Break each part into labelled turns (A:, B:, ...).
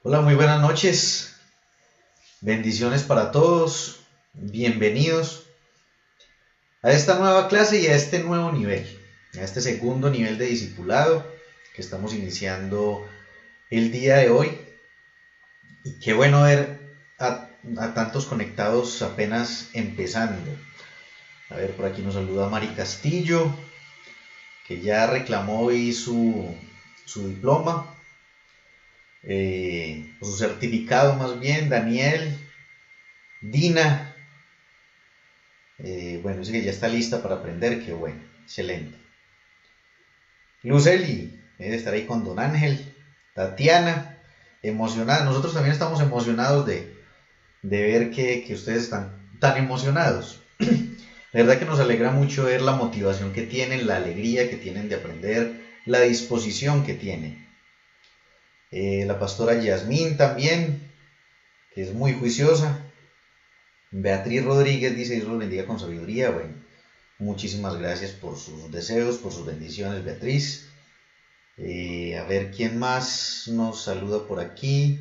A: Hola, muy buenas noches, bendiciones para todos, bienvenidos a esta nueva clase y a este nuevo nivel, a este segundo nivel de discipulado que estamos iniciando el día de hoy. Y qué bueno ver a tantos conectados apenas empezando. A ver, por aquí nos saluda Mari Castillo, que ya reclamó hoy su diploma. Su certificado más bien. Daniel, Dina, bueno, dice que ya está lista para aprender, qué bueno, excelente. Luceli, debe estar ahí con Don Ángel. Tatiana, emocionada, nosotros también estamos emocionados de ver que ustedes están tan emocionados. La verdad que nos alegra mucho ver la motivación que tienen, la alegría que tienen de aprender, la disposición que tienen. La pastora Yasmín también, que es muy juiciosa. Beatriz Rodríguez dice: Dios los bendiga con sabiduría. Bueno, muchísimas gracias por sus deseos, por sus bendiciones, Beatriz. A ver quién más nos saluda por aquí.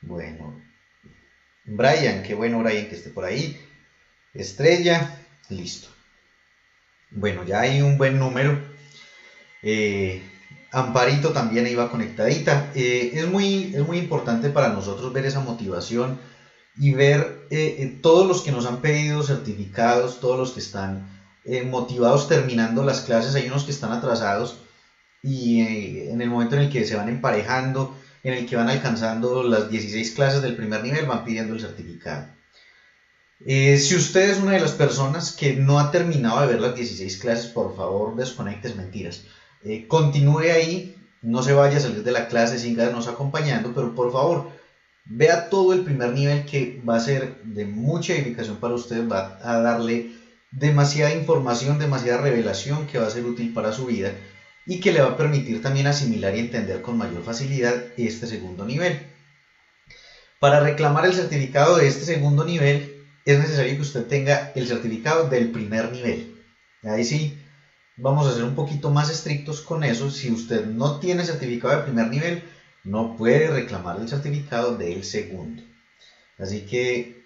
A: Bueno, Brian, qué bueno Brian que esté por ahí. Estrella, listo. Bueno, ya hay un buen número. Amparito también iba conectadita. Es muy importante para nosotros ver esa motivación y ver todos los que nos han pedido certificados, todos los que están motivados terminando las clases. Hay unos que están atrasados y en el momento en el que se van emparejando, en el que van alcanzando las 16 clases del primer nivel, van pidiendo el certificado. Si usted es una de las personas que no ha terminado de ver las 16 clases, por favor desconecte, mentiras. Continúe ahí, no se vaya a salir de la clase, síganos acompañando, pero por favor vea todo el primer nivel, que va a ser de mucha edificación para usted, va a darle demasiada información, demasiada revelación que va a ser útil para su vida y que le va a permitir también asimilar y entender con mayor facilidad este segundo nivel. Para reclamar el certificado de este segundo nivel es necesario que usted tenga el certificado del primer nivel. Ahí sí vamos a ser un poquito más estrictos con eso. Si usted no tiene certificado del primer nivel, no puede reclamar el certificado del segundo. Así que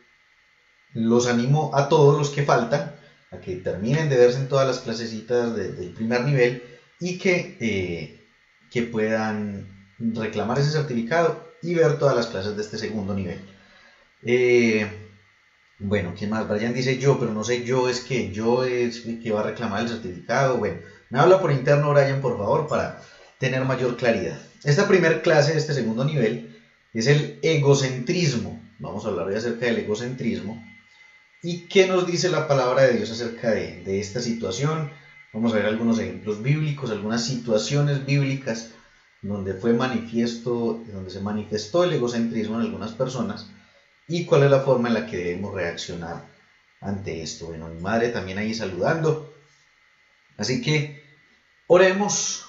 A: los animo a todos los que faltan a que terminen de verse en todas las clasecitas del primer nivel y que puedan reclamar ese certificado y ver todas las clases de este segundo nivel. Bueno, ¿quién más? Brian dice yo, pero no sé yo es que va a reclamar el certificado. Bueno, me habla por interno, Brian, por favor, para tener mayor claridad. Esta primera clase de este segundo nivel es el egocentrismo. Vamos a hablar hoy acerca del egocentrismo. ¿Y qué nos dice la palabra de Dios acerca de esta situación? Vamos a ver algunos ejemplos bíblicos, algunas situaciones bíblicas donde donde se manifestó el egocentrismo en algunas personas y cuál es la forma en la que debemos reaccionar ante esto. Bueno, mi madre también ahí saludando. Así que oremos.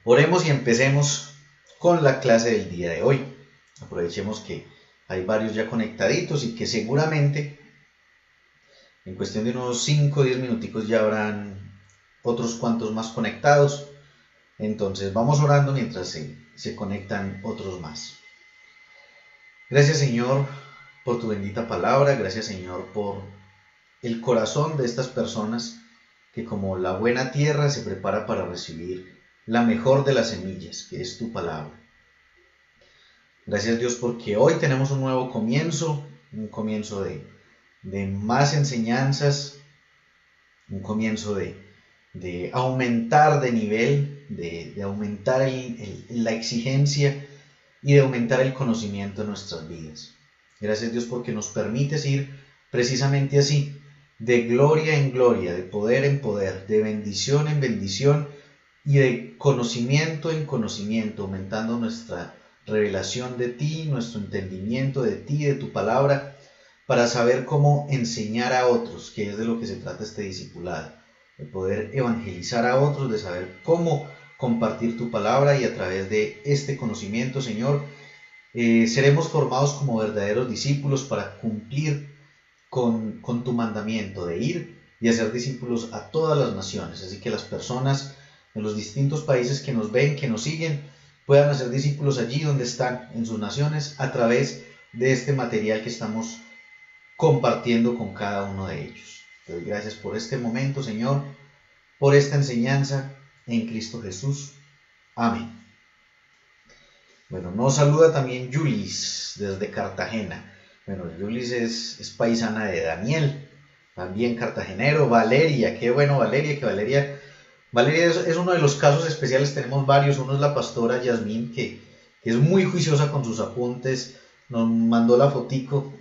A: Oremos y empecemos con la clase del día de hoy. Aprovechemos que hay varios ya conectaditos y que seguramente en cuestión de unos 5 o 10 minuticos ya habrán otros cuantos más conectados. Entonces vamos orando mientras se conectan otros más. Gracias, Señor, por tu bendita palabra. Gracias, Señor, por el corazón de estas personas que como la buena tierra se prepara para recibir la mejor de las semillas, que es tu palabra. Gracias, Dios, porque hoy tenemos un nuevo comienzo, un comienzo de más enseñanzas, un comienzo de aumentar de nivel, de aumentar la exigencia y de aumentar el conocimiento en nuestras vidas. Gracias, Dios, porque nos permites ir precisamente así, de gloria en gloria, de poder en poder, de bendición en bendición y de conocimiento en conocimiento, aumentando nuestra revelación de ti, nuestro entendimiento de ti, de tu palabra, para saber cómo enseñar a otros, que es de lo que se trata este discipulado, de poder evangelizar a otros, de saber cómo compartir tu palabra, y a través de este conocimiento, Señor, seremos formados como verdaderos discípulos para cumplir con tu mandamiento de ir y hacer discípulos a todas las naciones. Así que las personas en los distintos países que nos ven, que nos siguen, puedan hacer discípulos allí donde están, en sus naciones, a través de este material que estamos compartiendo con cada uno de ellos. Te doy gracias por este momento, Señor, por esta enseñanza en Cristo Jesús. Amén. Bueno, nos saluda también Yulis desde Cartagena. Bueno, Yulis es paisana de Daniel, también cartagenero. Valeria, qué bueno Valeria, que Valeria es uno de los casos especiales. Tenemos varios. Uno es la pastora Yasmín, que es muy juiciosa con sus apuntes. Nos mandó la fotico.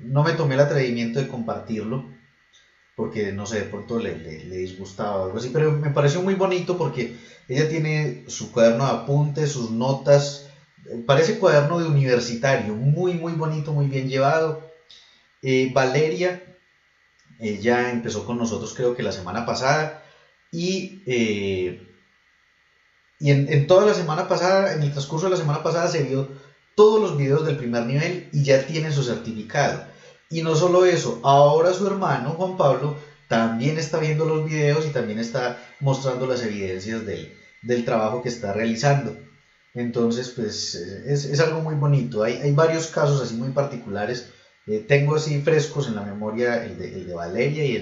A: No me tomé el atrevimiento de compartirlo porque no sé, de pronto le disgustaba o algo así, pero me pareció muy bonito porque ella tiene su cuaderno de apuntes, sus notas, parece cuaderno de universitario, muy muy bonito, muy bien llevado. Valeria, ella empezó con nosotros creo que la semana pasada y en toda la semana pasada, en el transcurso de la semana pasada, se vio todos los videos del primer nivel y ya tiene su certificado. Y no solo eso, ahora su hermano Juan Pablo también está viendo los videos y también está mostrando las evidencias del trabajo que está realizando. Entonces, pues es algo muy bonito. Hay varios casos así muy particulares. Tengo así frescos en la memoria el de Valeria y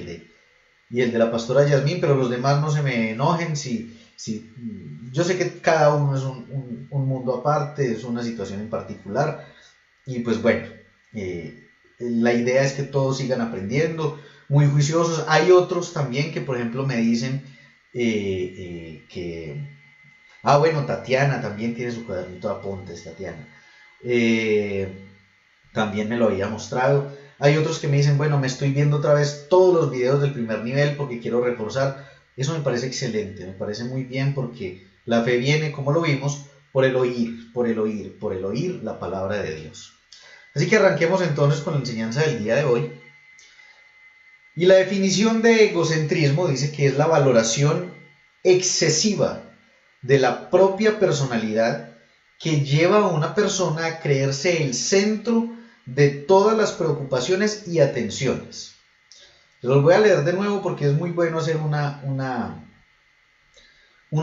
A: el de la pastora Yasmín, pero los demás no se me enojen si Sí, yo sé que cada uno es un mundo aparte, es una situación en particular, y pues bueno, la idea es que todos sigan aprendiendo, muy juiciosos. Hay otros también que, por ejemplo, me dicen que... Ah, bueno, Tatiana también tiene su cuadernito de apuntes, Tatiana. Eh, También me lo había mostrado. Hay otros que me dicen, bueno, me estoy viendo otra vez todos los videos del primer nivel porque quiero reforzar. Eso me parece excelente, me parece muy bien porque la fe viene, como lo vimos, por el oír, por el oír, por el oír la palabra de Dios. Así que arranquemos entonces con la enseñanza del día de hoy. Y la definición de egocentrismo dice que es la valoración excesiva de la propia personalidad que lleva a una persona a creerse el centro de todas las preocupaciones y atenciones. Los voy a leer de nuevo porque es muy bueno hacer una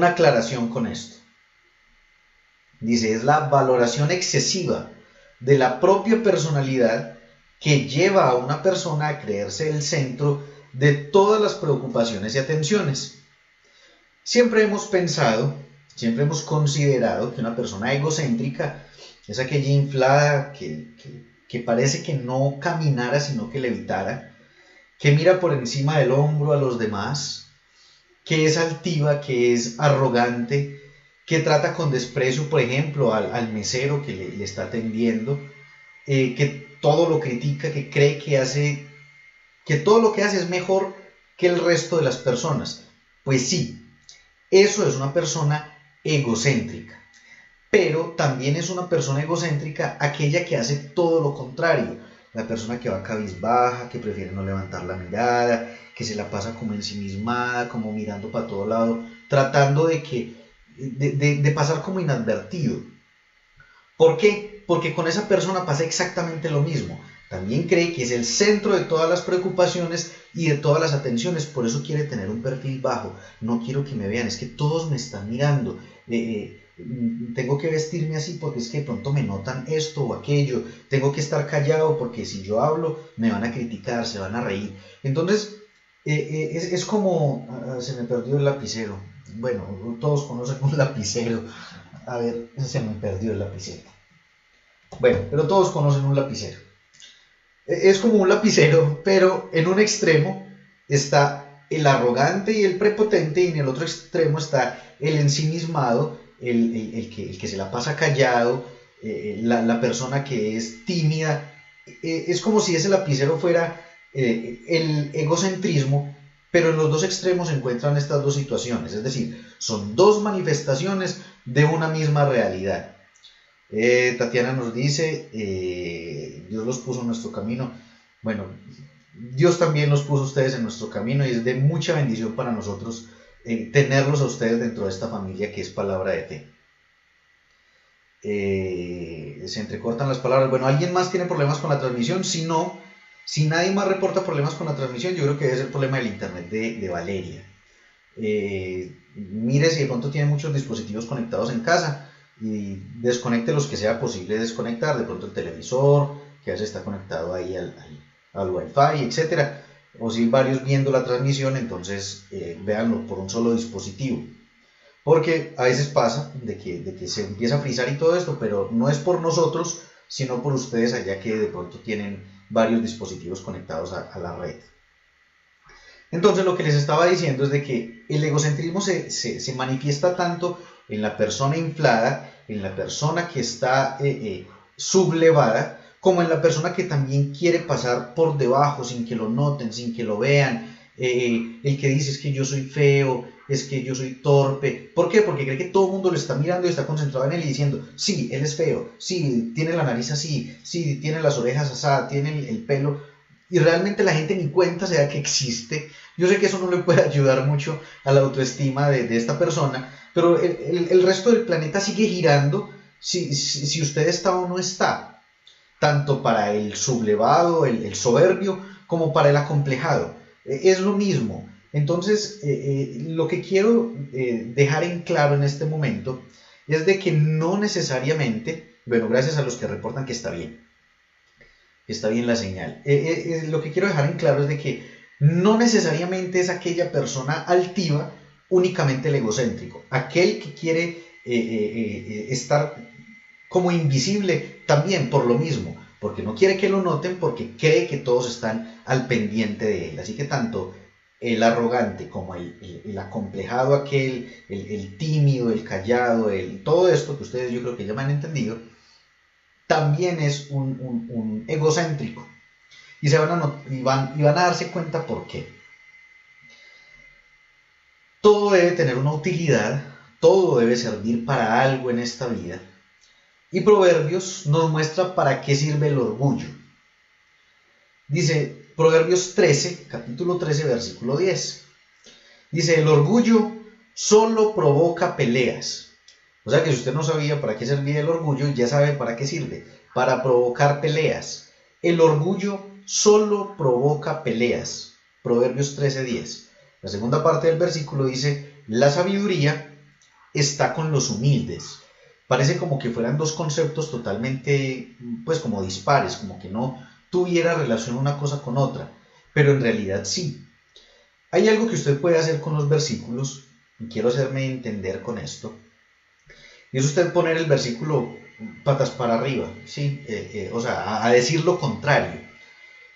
A: aclaración con esto. Dice, es la valoración excesiva de la propia personalidad que lleva a una persona a creerse el centro de todas las preocupaciones y atenciones. Siempre hemos pensado, siempre hemos considerado que una persona egocéntrica es aquella inflada que parece que no caminara sino que levitara, que mira por encima del hombro a los demás, que es altiva, que es arrogante, que trata con desprecio, por ejemplo, al mesero que le está atendiendo, que todo lo critica, que cree que todo lo que hace es mejor que el resto de las personas. Pues sí, eso es una persona egocéntrica, pero también es una persona egocéntrica aquella que hace todo lo contrario, la persona que va cabizbaja, que prefiere no levantar la mirada, que se la pasa como ensimismada, como mirando para todo lado, tratando de pasar como inadvertido. ¿Por qué? Porque con esa persona pasa exactamente lo mismo. También cree que es el centro de todas las preocupaciones y de todas las atenciones, por eso quiere tener un perfil bajo. No quiero que me vean, es que todos me están mirando. Tengo que vestirme así porque es que de pronto me notan esto o aquello. Tengo que estar callado porque si yo hablo me van a criticar, se van a reír. Entonces, es como... se me perdió el lapicero. Bueno, todos conocen un lapicero. A ver, se me perdió el lapicero. Bueno, pero todos conocen un lapicero. Es como un lapicero, pero en un extremo está el arrogante y el prepotente, y en el otro extremo está el ensimismado, el que se la pasa callado, la persona que es tímida. Es como si ese lapicero fuera el egocentrismo, pero en los dos extremos se encuentran estas dos situaciones, es decir, son dos manifestaciones de una misma realidad. Tatiana nos dice, Dios los puso en nuestro camino. Bueno, Dios también los puso a ustedes en nuestro camino y es de mucha bendición para nosotros tenerlos a ustedes dentro de esta familia que es Palabra de Fe. Se entrecortan las palabras. Bueno, ¿alguien más tiene problemas con la transmisión? Si no, si nadie más reporta problemas con la transmisión, yo creo que debe ser el problema del internet de Valeria. Mire si de pronto tiene muchos dispositivos conectados en casa y desconecte los que sea posible desconectar, de pronto el televisor que a veces está conectado ahí al wifi, etcétera, o si hay varios viendo la transmisión, entonces véanlo por un solo dispositivo, porque a veces pasa de que se empieza a frizar y todo esto, pero no es por nosotros, sino por ustedes allá que de pronto tienen varios dispositivos conectados a la red. Entonces lo que les estaba diciendo es de que el egocentrismo se manifiesta tanto en la persona inflada, en la persona que está sublevada, como en la persona que también quiere pasar por debajo sin que lo noten, sin que lo vean. El que dice es que yo soy feo, es que yo soy torpe. ¿Por qué? Porque cree que todo el mundo lo está mirando y está concentrado en él y diciendo, sí, él es feo, sí, tiene la nariz así, sí, tiene las orejas así, tiene el pelo. Y realmente la gente ni cuenta se da que existe. Yo sé que eso no le puede ayudar mucho a la autoestima de esta persona, pero el resto del planeta sigue girando si usted está o no está, tanto para el sublevado, el soberbio, como para el acomplejado. Es lo mismo. Entonces, lo que quiero dejar en claro en este momento es de que no necesariamente, bueno, gracias a los que reportan que está bien la señal. Lo que quiero dejar en claro es de que no necesariamente es aquella persona altiva únicamente el egocéntrico, aquel que quiere estar como invisible también por lo mismo, porque no quiere que lo noten, porque cree que todos están al pendiente de él. Así que tanto el arrogante como el acomplejado aquel, el tímido, el callado, todo esto que ustedes yo creo que ya me han entendido, también es un egocéntrico. Y, van a darse cuenta por qué. Todo debe tener una utilidad, todo debe servir para algo en esta vida. Y Proverbios nos muestra para qué sirve el orgullo. Dice Proverbios 13, capítulo 13, versículo 10. Dice, el orgullo solo provoca peleas. O sea que si usted no sabía para qué servía el orgullo, ya sabe para qué sirve. Para provocar peleas. El orgullo solo provoca peleas. Proverbios 13, 10. La segunda parte del versículo dice, la sabiduría está con los humildes. Parece como que fueran dos conceptos totalmente, pues como dispares, como que no tuviera relación una cosa con otra, pero en realidad sí. Hay algo que usted puede hacer con los versículos, y quiero hacerme entender con esto, y es usted poner el versículo patas para arriba, ¿sí? O sea, a decir lo contrario.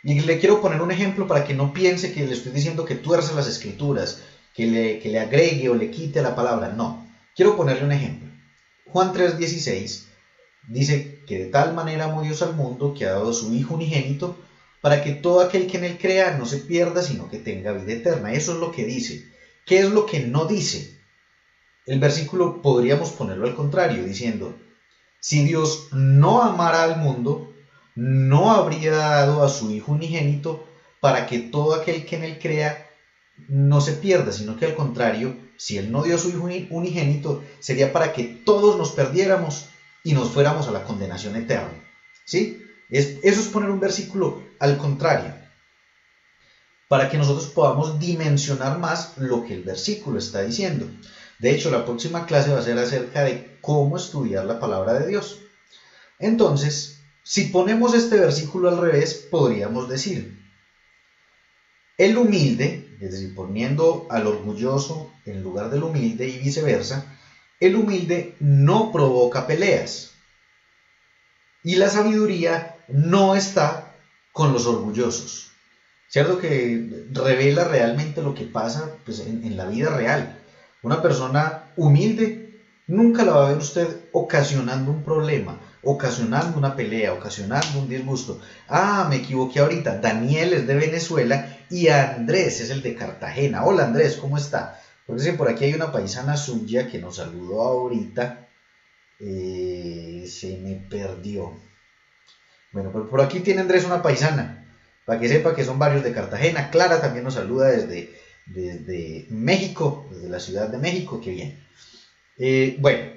A: Y le quiero poner un ejemplo para que no piense que le estoy diciendo que tuerza las escrituras, que le agregue o le quite la palabra, no. Quiero ponerle un ejemplo. Juan 3:16 dice que de tal manera amó Dios al mundo que ha dado a su Hijo unigénito para que todo aquel que en él crea no se pierda, sino que tenga vida eterna. Eso es lo que dice. ¿Qué es lo que no dice? El versículo podríamos ponerlo al contrario, diciendo, si Dios no amara al mundo, no habría dado a su Hijo unigénito para que todo aquel que en él crea no se pierda, sino que al contrario, si él no dio a su Hijo unigénito, sería para que todos nos perdiéramos y nos fuéramos a la condenación eterna. ¿Sí? Eso es poner un versículo al contrario, para que nosotros podamos dimensionar más lo que el versículo está diciendo. De hecho, la próxima clase va a ser acerca de cómo estudiar la palabra de Dios. Entonces, si ponemos este versículo al revés, podríamos decir, el humilde, es decir, poniendo al orgulloso en lugar del humilde y viceversa, el humilde no provoca peleas y la sabiduría no está con los orgullosos. ¿Cierto? Que revela realmente lo que pasa pues, en la vida real. Una persona humilde nunca la va a ver usted ocasionando un problema, ocasionando una pelea, ocasionando un disgusto. Ah, me equivoqué ahorita. Daniel es de Venezuela y Andrés es el de Cartagena. Hola Andrés, ¿cómo está? Porque por aquí hay una paisana suya que nos saludó ahorita. Se me perdió. Bueno, pero por aquí tiene Andrés una paisana. Para que sepa que son varios de Cartagena. Clara también nos saluda desde México, desde la Ciudad de México, qué bien. Bueno,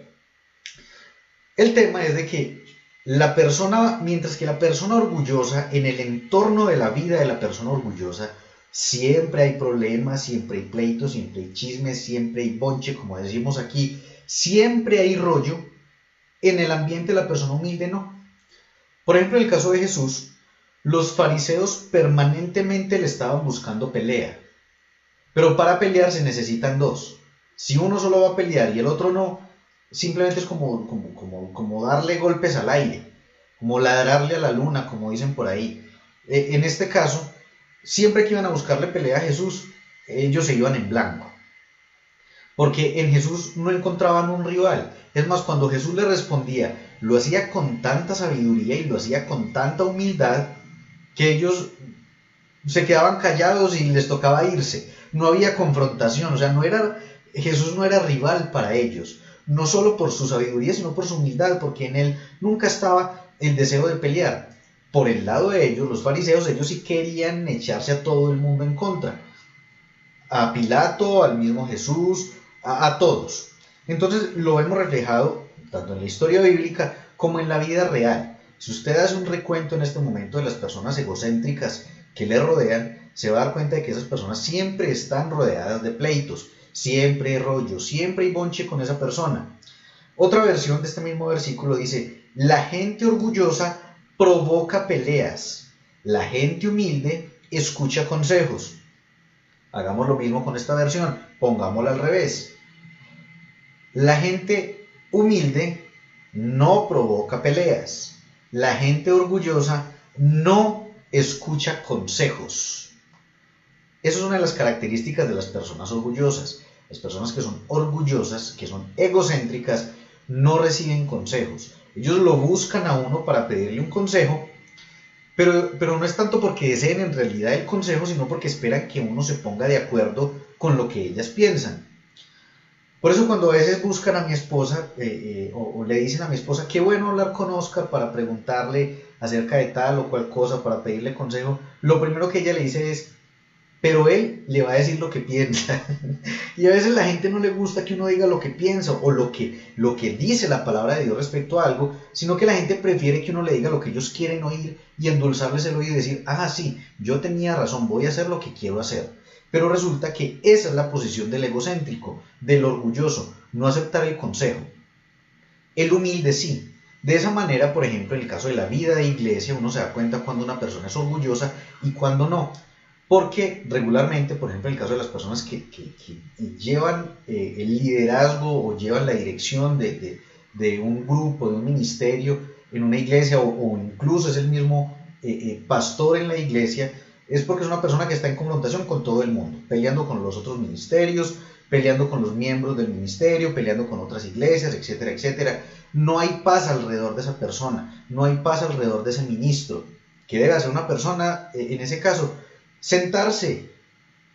A: el tema es de que la persona, mientras que la persona orgullosa, en el entorno de la vida de la persona orgullosa, siempre hay problemas, siempre hay pleitos, siempre hay chismes, siempre hay bonche, como decimos aquí, siempre hay rollo. En el ambiente de la persona humilde no. Por ejemplo, en el caso de Jesús, los fariseos permanentemente le estaban buscando pelea. Pero para pelear se necesitan dos. Si uno solo va a pelear y el otro no, simplemente es como darle golpes al aire, como ladrarle a la luna, como dicen por ahí. En este caso, siempre que iban a buscarle pelea a Jesús, ellos se iban en blanco. Porque en Jesús no encontraban un rival. Es más, cuando Jesús le respondía, lo hacía con tanta sabiduría y lo hacía con tanta humildad que ellos se quedaban callados y les tocaba irse. No había confrontación, o sea, Jesús no era rival para ellos. No solo por su sabiduría, sino por su humildad, porque en él nunca estaba el deseo de pelear. Por el lado de ellos, los fariseos, ellos sí querían echarse a todo el mundo en contra. A Pilato, al mismo Jesús, a todos. Entonces lo vemos reflejado tanto en la historia bíblica como en la vida real. Si usted hace un recuento en este momento de las personas egocéntricas que le rodean, se va a dar cuenta de que esas personas siempre están rodeadas de pleitos, siempre hay rollo, siempre hay bonche con esa persona. Otra versión de este mismo versículo dice, la gente orgullosa provoca peleas, la gente humilde escucha consejos. Hagamos lo mismo con esta versión, pongámosla al revés. La gente humilde no provoca peleas. La gente orgullosa no escucha consejos. Esa es una de las características de las personas orgullosas. Las personas que son orgullosas, que son egocéntricas, no reciben consejos. Ellos lo buscan a uno para pedirle un consejo, pero no es tanto porque deseen en realidad el consejo, sino porque esperan que uno se ponga de acuerdo con lo que ellas piensan. Por eso cuando a veces buscan a mi esposa o le dicen a mi esposa, qué bueno hablar con Oscar para preguntarle acerca de tal o cual cosa, para pedirle consejo, lo primero que ella le dice es, pero él le va a decir lo que piensa. Y a veces a la gente no le gusta que uno diga lo que piensa o lo que dice la palabra de Dios respecto a algo, sino que la gente prefiere que uno le diga lo que ellos quieren oír y endulzarles el oído y decir, ah, sí, yo tenía razón, voy a hacer lo que quiero hacer. Pero resulta que esa es la posición del egocéntrico, del orgulloso, no aceptar el consejo. El humilde sí. De esa manera, por ejemplo, en el caso de la vida de iglesia, uno se da cuenta cuando una persona es orgullosa y cuando no. Porque regularmente, por ejemplo, en el caso de las personas que llevan el liderazgo o llevan la dirección de un grupo, de un ministerio en una iglesia o incluso es el mismo pastor en la iglesia, es porque es una persona que está en confrontación con todo el mundo, peleando con los otros ministerios, peleando con los miembros del ministerio, peleando con otras iglesias, etcétera, etcétera. No hay paz alrededor de esa persona, no hay paz alrededor de ese ministro. ¿Qué debe hacer una persona en ese caso? Sentarse,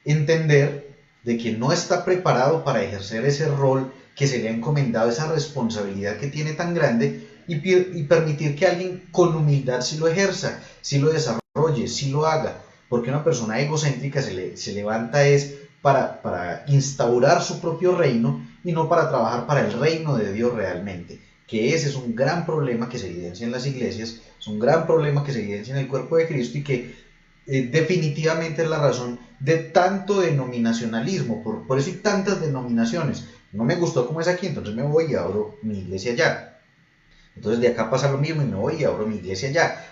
A: entender de que no está preparado para ejercer ese rol que se le ha encomendado, esa responsabilidad que tiene tan grande y permitir que alguien con humildad sí lo ejerza, sí lo desarrolle, sí lo haga, porque una persona egocéntrica se levanta es para instaurar su propio reino y no para trabajar para el reino de Dios realmente, que ese es un gran problema que se evidencia en las iglesias, es un gran problema que se evidencia en el cuerpo de Cristo y que definitivamente es la razón de tanto denominacionalismo, por eso hay tantas denominaciones. No me gustó como es aquí, entonces me voy y abro mi iglesia allá. Entonces de acá pasa lo mismo y me voy y abro mi iglesia allá.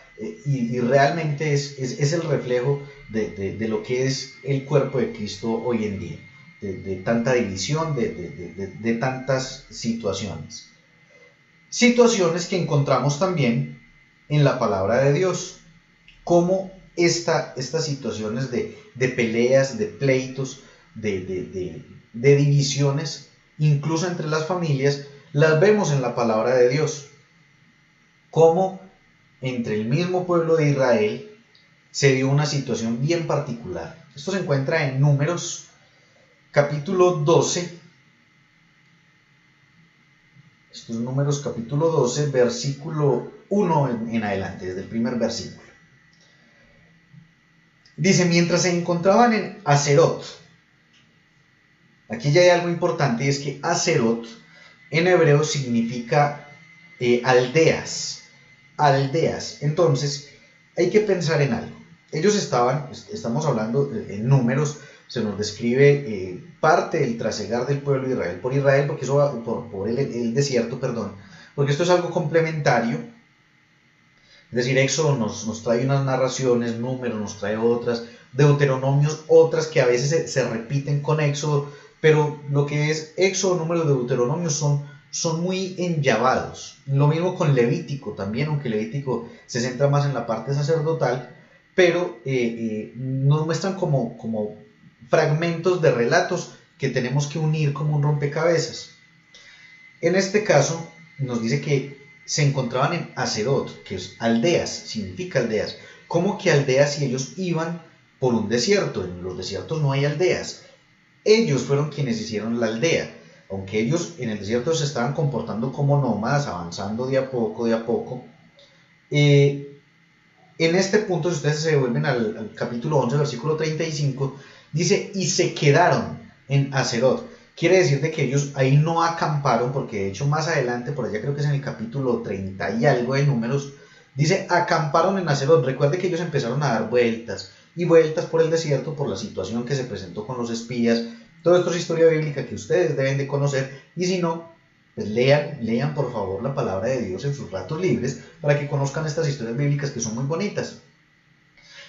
A: Y realmente es el reflejo de lo que es el cuerpo de Cristo hoy en día, de tanta división, de tantas situaciones. Situaciones que encontramos también en la palabra de Dios, como estas situaciones de peleas, de pleitos, de divisiones, incluso entre las familias, las vemos en la palabra de Dios. Como entre el mismo pueblo de Israel se dio una situación bien particular. Esto se encuentra en Números capítulo 12. Esto es Números capítulo 12, versículo 1 en adelante, desde el primer versículo. Dice, mientras se encontraban en Aserot, aquí ya hay algo importante y es que Aserot en hebreo significa aldeas, aldeas. Entonces hay que pensar en algo. Ellos estamos hablando en Números, se nos describe parte del trasegar del pueblo de Israel por Israel, porque eso va por el desierto, perdón, porque esto es algo complementario. Es decir, Éxodo nos trae unas narraciones, Números nos trae otras, Deuteronomios otras que a veces se repiten con Éxodo, pero lo que es Éxodo, Números, Deuteronomios son muy enllavados. Lo mismo con Levítico también, aunque Levítico se centra más en la parte sacerdotal, pero nos muestran como fragmentos de relatos que tenemos que unir como un rompecabezas. En este caso nos dice que se encontraban en Aserot, que es aldeas, significa aldeas. ¿Cómo que aldeas si ellos iban por un desierto? En los desiertos no hay aldeas. Ellos fueron quienes hicieron la aldea. Aunque ellos en el desierto se estaban comportando como nómadas, avanzando de a poco, en este punto, si ustedes se vuelven al capítulo 11, versículo 35, dice, y se quedaron en Aserot. Quiere decir de que ellos ahí no acamparon, porque de hecho más adelante, por allá creo que es en el capítulo 30 y algo de Números, dice, acamparon en Aserot. Recuerde que ellos empezaron a dar vueltas y vueltas por el desierto por la situación que se presentó con los espías. Todo esto es historia bíblica que ustedes deben de conocer, y si no, pues lean por favor la palabra de Dios en sus ratos libres para que conozcan estas historias bíblicas que son muy bonitas.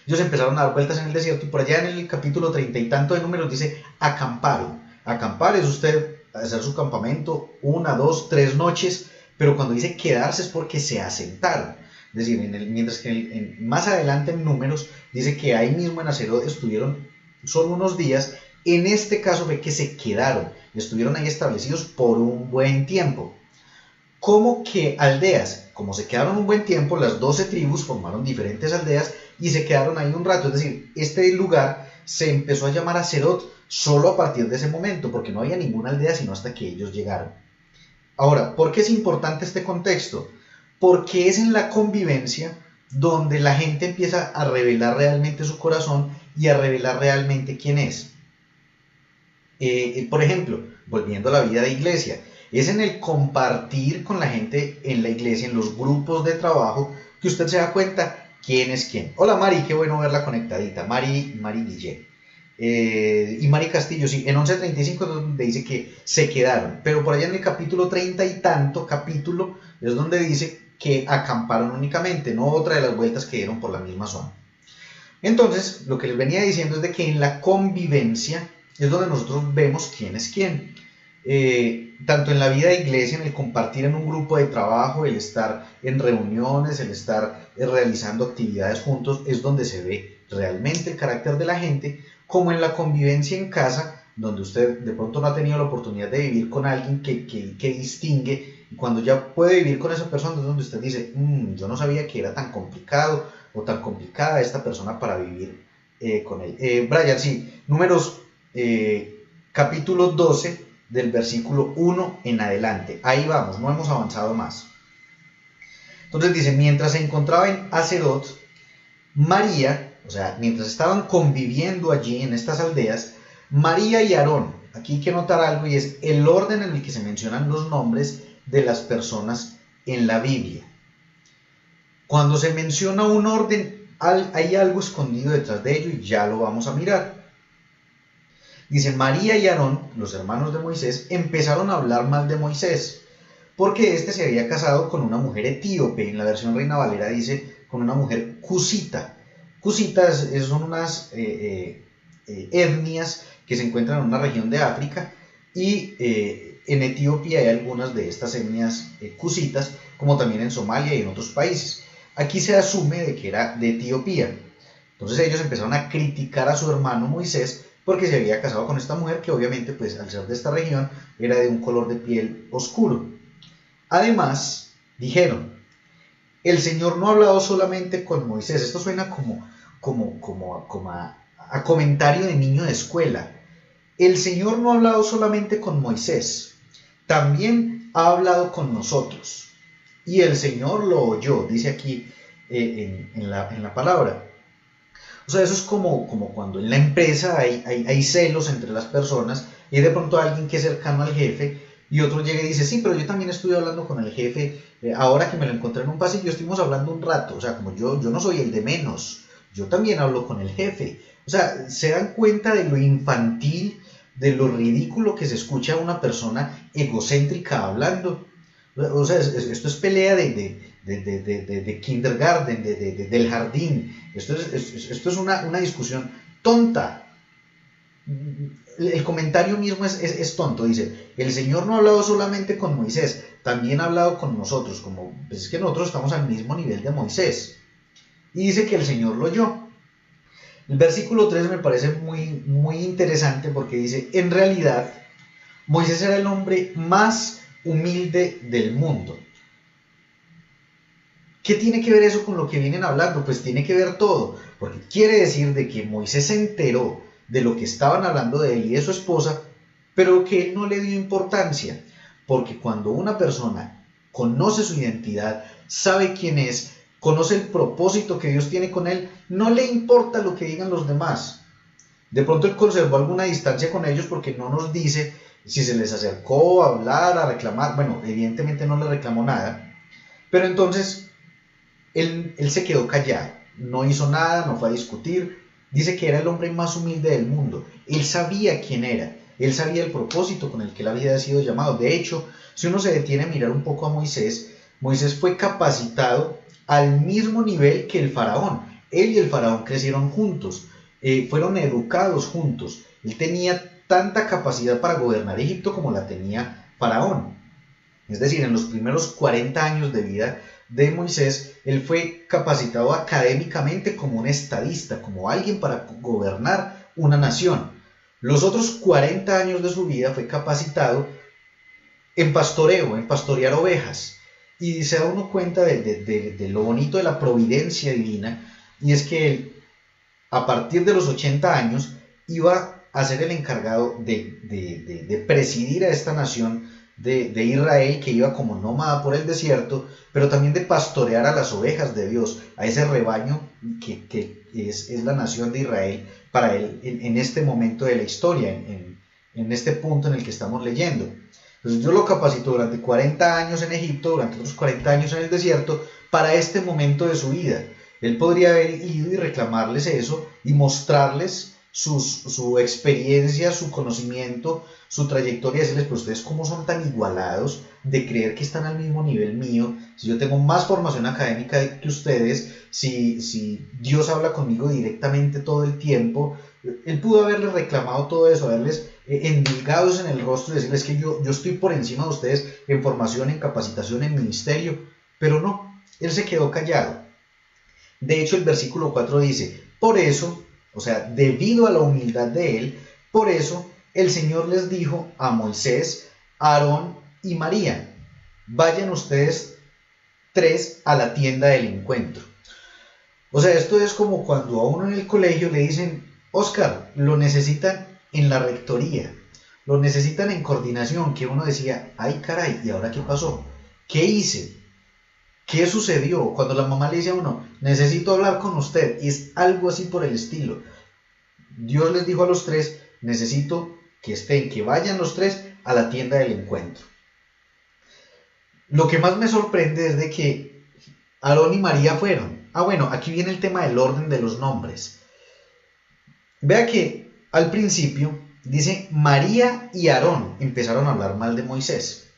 A: Ellos empezaron a dar vueltas en el desierto y por allá en el capítulo 30 y tanto de Números dice acamparon. Acampar es usted hacer su campamento 1, 2, 3 noches, pero cuando dice quedarse es porque se asentaron. Es decir, mientras que más adelante en Números dice que ahí mismo en Aserot estuvieron solo unos días, en este caso ve que se quedaron, estuvieron ahí establecidos por un buen tiempo. Como que aldeas, como se quedaron un buen tiempo, las 12 tribus formaron diferentes aldeas y se quedaron ahí un rato. Es decir, este lugar se empezó a llamar Aserot solo a partir de ese momento, porque no había ninguna aldea sino hasta que ellos llegaron. Ahora, ¿por qué es importante este contexto? Porque es en la convivencia donde la gente empieza a revelar realmente su corazón y a revelar realmente quién es. Por ejemplo, volviendo a la vida de iglesia, es en el compartir con la gente en la iglesia, en los grupos de trabajo, que usted se da cuenta quién es quién. Hola Mari, qué bueno verla conectadita. Mari Guillén. Y Mari Castillo, sí, en 11:35 es donde dice que se quedaron, pero por allá en el capítulo 30 y tanto, capítulo, es donde dice que acamparon únicamente, no otra de las vueltas que dieron por la misma zona. Entonces, lo que les venía diciendo es de que en la convivencia es donde nosotros vemos quién es quién. Tanto en la vida de iglesia, en el compartir en un grupo de trabajo, el estar en reuniones, el estar realizando actividades juntos, es donde se ve realmente el carácter de la gente, como en la convivencia en casa, donde usted de pronto no ha tenido la oportunidad de vivir con alguien que distingue, y cuando ya puede vivir con esa persona es donde usted dice, yo no sabía que era tan complicado o tan complicada esta persona para vivir con él. Brian, sí, Números capítulo 12 del versículo 1 en adelante. Ahí vamos, no hemos avanzado más. Entonces dice, mientras se encontraba en Aserot, María, o sea, mientras estaban conviviendo allí en estas aldeas, María y Aarón, aquí hay que notar algo y es el orden en el que se mencionan los nombres de las personas en la Biblia. Cuando se menciona un orden, hay algo escondido detrás de ello y ya lo vamos a mirar. Dice, María y Aarón, los hermanos de Moisés, empezaron a hablar mal de Moisés, porque éste se había casado con una mujer etíope. En la versión Reina Valera dice, con una mujer cusita. Cusitas son unas etnias que se encuentran en una región de África, y en Etiopía hay algunas de estas etnias cusitas, como también en Somalia y en otros países. Aquí se asume de que era de Etiopía. Entonces ellos empezaron a criticar a su hermano Moisés, porque se había casado con esta mujer que obviamente, pues al ser de esta región, era de un color de piel oscuro. Además, dijeron, el Señor no ha hablado solamente con Moisés. Esto suena como a comentario de niño de escuela. El Señor no ha hablado solamente con Moisés, también ha hablado con nosotros. Y el Señor lo oyó, dice aquí en la palabra. O sea, eso es como cuando en la empresa hay celos entre las personas y hay de pronto alguien que es cercano al jefe y otro llega y dice, sí, pero yo también estuve hablando con el jefe, ahora que me lo encontré en un pasillo estuvimos hablando un rato, o sea, como yo no soy el de menos, yo también hablo con el jefe. O sea, se dan cuenta de lo infantil, de lo ridículo que se escucha a una persona egocéntrica hablando. O sea, esto es pelea de kindergarten, del jardín. Esto es una discusión tonta. El comentario mismo es tonto. Dice, el Señor no ha hablado solamente con Moisés, también ha hablado con nosotros. Como, pues es que nosotros estamos al mismo nivel de Moisés. Y dice que el Señor lo oyó. El versículo 3 me parece muy, muy interesante porque dice, en realidad, Moisés era el hombre más humilde del mundo. ¿Qué tiene que ver eso con lo que vienen hablando? Pues tiene que ver todo, porque quiere decir de que Moisés se enteró de lo que estaban hablando de él y de su esposa, pero que él no le dio importancia, porque cuando una persona conoce su identidad, sabe quién es, conoce el propósito que Dios tiene con él, no le importa lo que digan los demás. De pronto él conservó alguna distancia con ellos porque no nos dice si se les acercó a hablar, a reclamar. Bueno, evidentemente no le reclamó nada, pero entonces él se quedó callado, no hizo nada, no fue a discutir. Dice que era el hombre más humilde del mundo. Él sabía quién era, él sabía el propósito con el que él había sido llamado. De hecho, si uno se detiene a mirar un poco a Moisés, Moisés fue capacitado al mismo nivel que el faraón. Él y el faraón crecieron juntos, fueron educados juntos. Él tenía tanta capacidad para gobernar Egipto como la tenía Faraón. Es decir, en los primeros 40 años de vida de Moisés, él fue capacitado académicamente como un estadista, como alguien para gobernar una nación. Los otros 40 años de su vida fue capacitado en pastoreo, en pastorear ovejas. Y se da uno cuenta de lo bonito de la providencia divina, y es que él, a partir de los 80 años, iba a ser el encargado de presidir a esta nación de Israel, que iba como nómada por el desierto, pero también de pastorear a las ovejas de Dios, a ese rebaño que es la nación de Israel para él en este momento de la historia, en este punto en el que estamos leyendo. Entonces Dios lo capacitó durante 40 años en Egipto, durante otros 40 años en el desierto, para este momento de su vida. Él podría haber ido y reclamarles eso y mostrarles su experiencia, su conocimiento, su trayectoria, decirles, pero ustedes cómo son tan igualados de creer que están al mismo nivel mío, si yo tengo más formación académica que ustedes, si Dios habla conmigo directamente todo el tiempo. Él pudo haberles reclamado todo eso, haberles endilgados en el rostro y decirles que yo estoy por encima de ustedes en formación, en capacitación, en ministerio, pero no, él se quedó callado. De hecho, el versículo 4 dice, por eso, o sea, debido a la humildad de él, por eso el Señor les dijo a Moisés, Aarón y María, vayan ustedes tres a la tienda del encuentro. O sea, esto es como cuando a uno en el colegio le dicen, Oscar, lo necesitan en la rectoría, lo necesitan en coordinación, que uno decía, ay caray, ¿y ahora qué pasó? ¿Qué hice? ¿Qué sucedió? Cuando la mamá le dice a uno, necesito hablar con usted, y es algo así por el estilo. Dios les dijo a los tres, necesito que vayan los tres a la tienda del encuentro. Lo que más me sorprende es de que Aarón y María fueron. Bueno, aquí viene el tema del orden de los nombres. Vea que al principio dice María y Aarón empezaron a hablar mal de Moisés.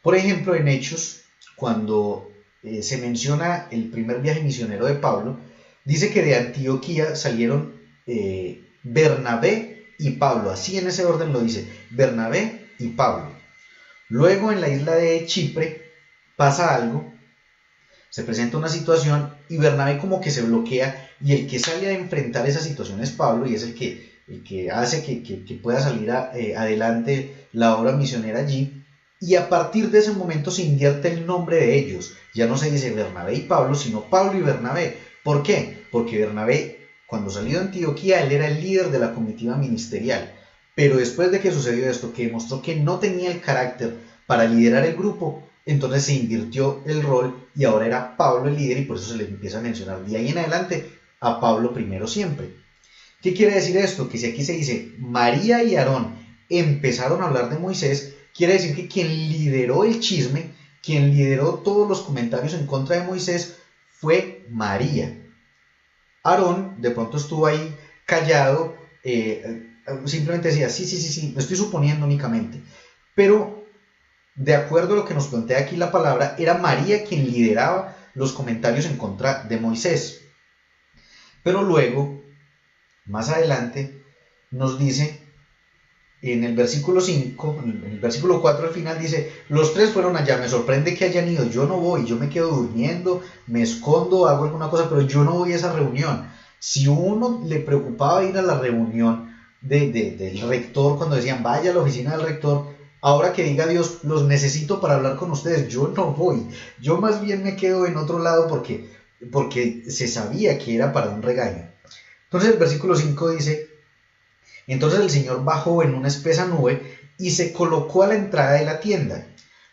A: Por ejemplo, en Hechos, cuando se menciona el primer viaje misionero de Pablo, dice que de Antioquía salieron Bernabé y Pablo, así en ese orden lo dice, Bernabé y Pablo. Luego en la isla de Chipre pasa algo, se presenta una situación y Bernabé como que se bloquea y el que sale a enfrentar esa situación es Pablo y es el que hace que pueda salir adelante la obra misionera allí. Y a partir de ese momento se invierte el nombre de ellos. Ya no se dice Bernabé y Pablo, sino Pablo y Bernabé. ¿Por qué? Porque Bernabé, cuando salió de Antioquía, él era el líder de la comitiva ministerial. Pero después de que sucedió esto, que demostró que no tenía el carácter para liderar el grupo, entonces se invirtió el rol y ahora era Pablo el líder y por eso se le empieza a mencionar de ahí en adelante a Pablo primero siempre. ¿Qué quiere decir esto? Que si aquí se dice María y Aarón empezaron a hablar de Moisés, quiere decir que quien lideró el chisme, quien lideró todos los comentarios en contra de Moisés fue María. Aarón de pronto estuvo ahí callado, simplemente decía, sí, me estoy suponiendo únicamente. Pero de acuerdo a lo que nos plantea aquí la palabra, era María quien lideraba los comentarios en contra de Moisés. Pero luego, más adelante, nos dice en el versículo 5, en el versículo 4 al final dice, los tres fueron allá, me sorprende que hayan ido, yo no voy, yo me quedo durmiendo, me escondo, hago alguna cosa, pero yo no voy a esa reunión. Si uno le preocupaba ir a la reunión del rector, cuando decían, vaya a la oficina del rector, ahora que diga Dios, los necesito para hablar con ustedes, yo no voy, yo más bien me quedo en otro lado porque se sabía que era para un regaño. Entonces el versículo 5 dice, entonces el Señor bajó en una espesa nube y se colocó a la entrada de la tienda.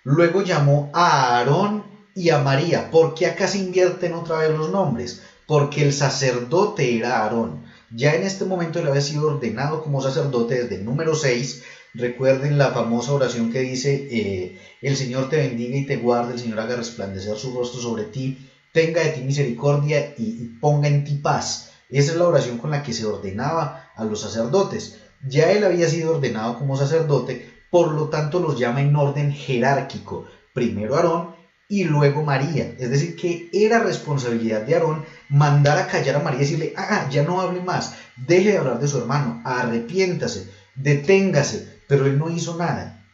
A: Luego llamó a Aarón y a María. ¿Por qué acá se invierten otra vez los nombres? Porque el sacerdote era Aarón. Ya en este momento él había sido ordenado como sacerdote desde el número 6. Recuerden la famosa oración que dice, el Señor te bendiga y te guarde, el Señor haga resplandecer su rostro sobre ti, tenga de ti misericordia y ponga en ti paz. Esa es la oración con la que se ordenaba a los sacerdotes. Ya él había sido ordenado como sacerdote, por lo tanto los llama en orden jerárquico. Primero Aarón y luego María. Es decir, que era responsabilidad de Aarón mandar a callar a María y decirle, ya no hable más, deje de hablar de su hermano, arrepiéntase, deténgase, pero él no hizo nada.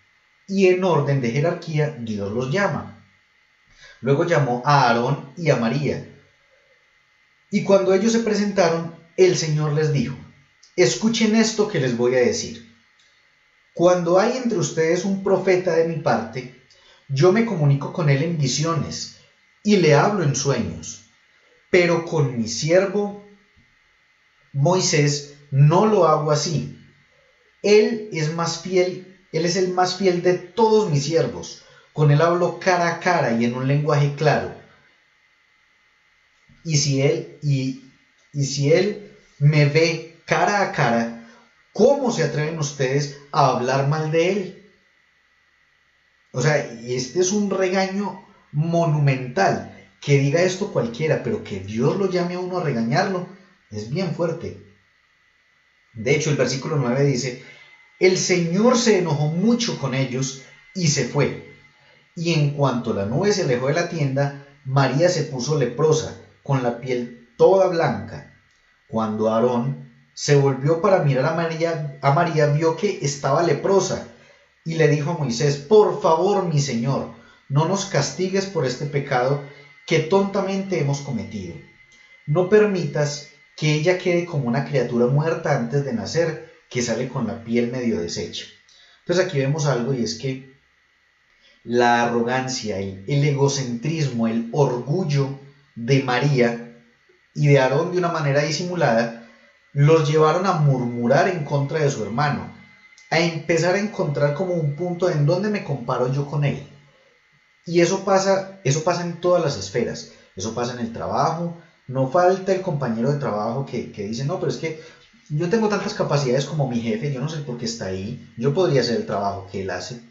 A: Y en orden de jerarquía, Dios los llama. Luego llamó a Aarón y a María. Y cuando ellos se presentaron, el Señor les dijo, escuchen esto que les voy a decir. Cuando hay entre ustedes un profeta de mi parte, yo me comunico con él en visiones y le hablo en sueños. Pero con mi siervo Moisés no lo hago así. Él es el más fiel de todos mis siervos. Con él hablo cara a cara y en un lenguaje claro. Y si él me ve cara a cara, ¿cómo se atreven ustedes a hablar mal de él? O sea, este es un regaño monumental. Que diga esto cualquiera, pero que Dios lo llame a uno a regañarlo, es bien fuerte. De hecho, el versículo 9 dice, el Señor se enojó mucho con ellos y se fue. Y en cuanto la nube se alejó de la tienda, María se puso leprosa, con la piel toda blanca. Cuando Aarón se volvió para mirar a María vio que estaba leprosa y le dijo a Moisés, por favor, mi señor, no nos castigues por este pecado que tontamente hemos cometido. No permitas que ella quede como una criatura muerta antes de nacer, que sale con la piel medio deshecha. Entonces aquí vemos algo, y es que la arrogancia, el egocentrismo, el orgullo de María y de Aarón de una manera disimulada, los llevaron a murmurar en contra de su hermano, a empezar a encontrar como un punto en donde me comparo yo con él. Y eso pasa en todas las esferas, eso pasa en el trabajo. No falta el compañero de trabajo que dice, no, pero es que yo tengo tantas capacidades como mi jefe, yo no sé por qué está ahí, yo podría hacer el trabajo que él hace,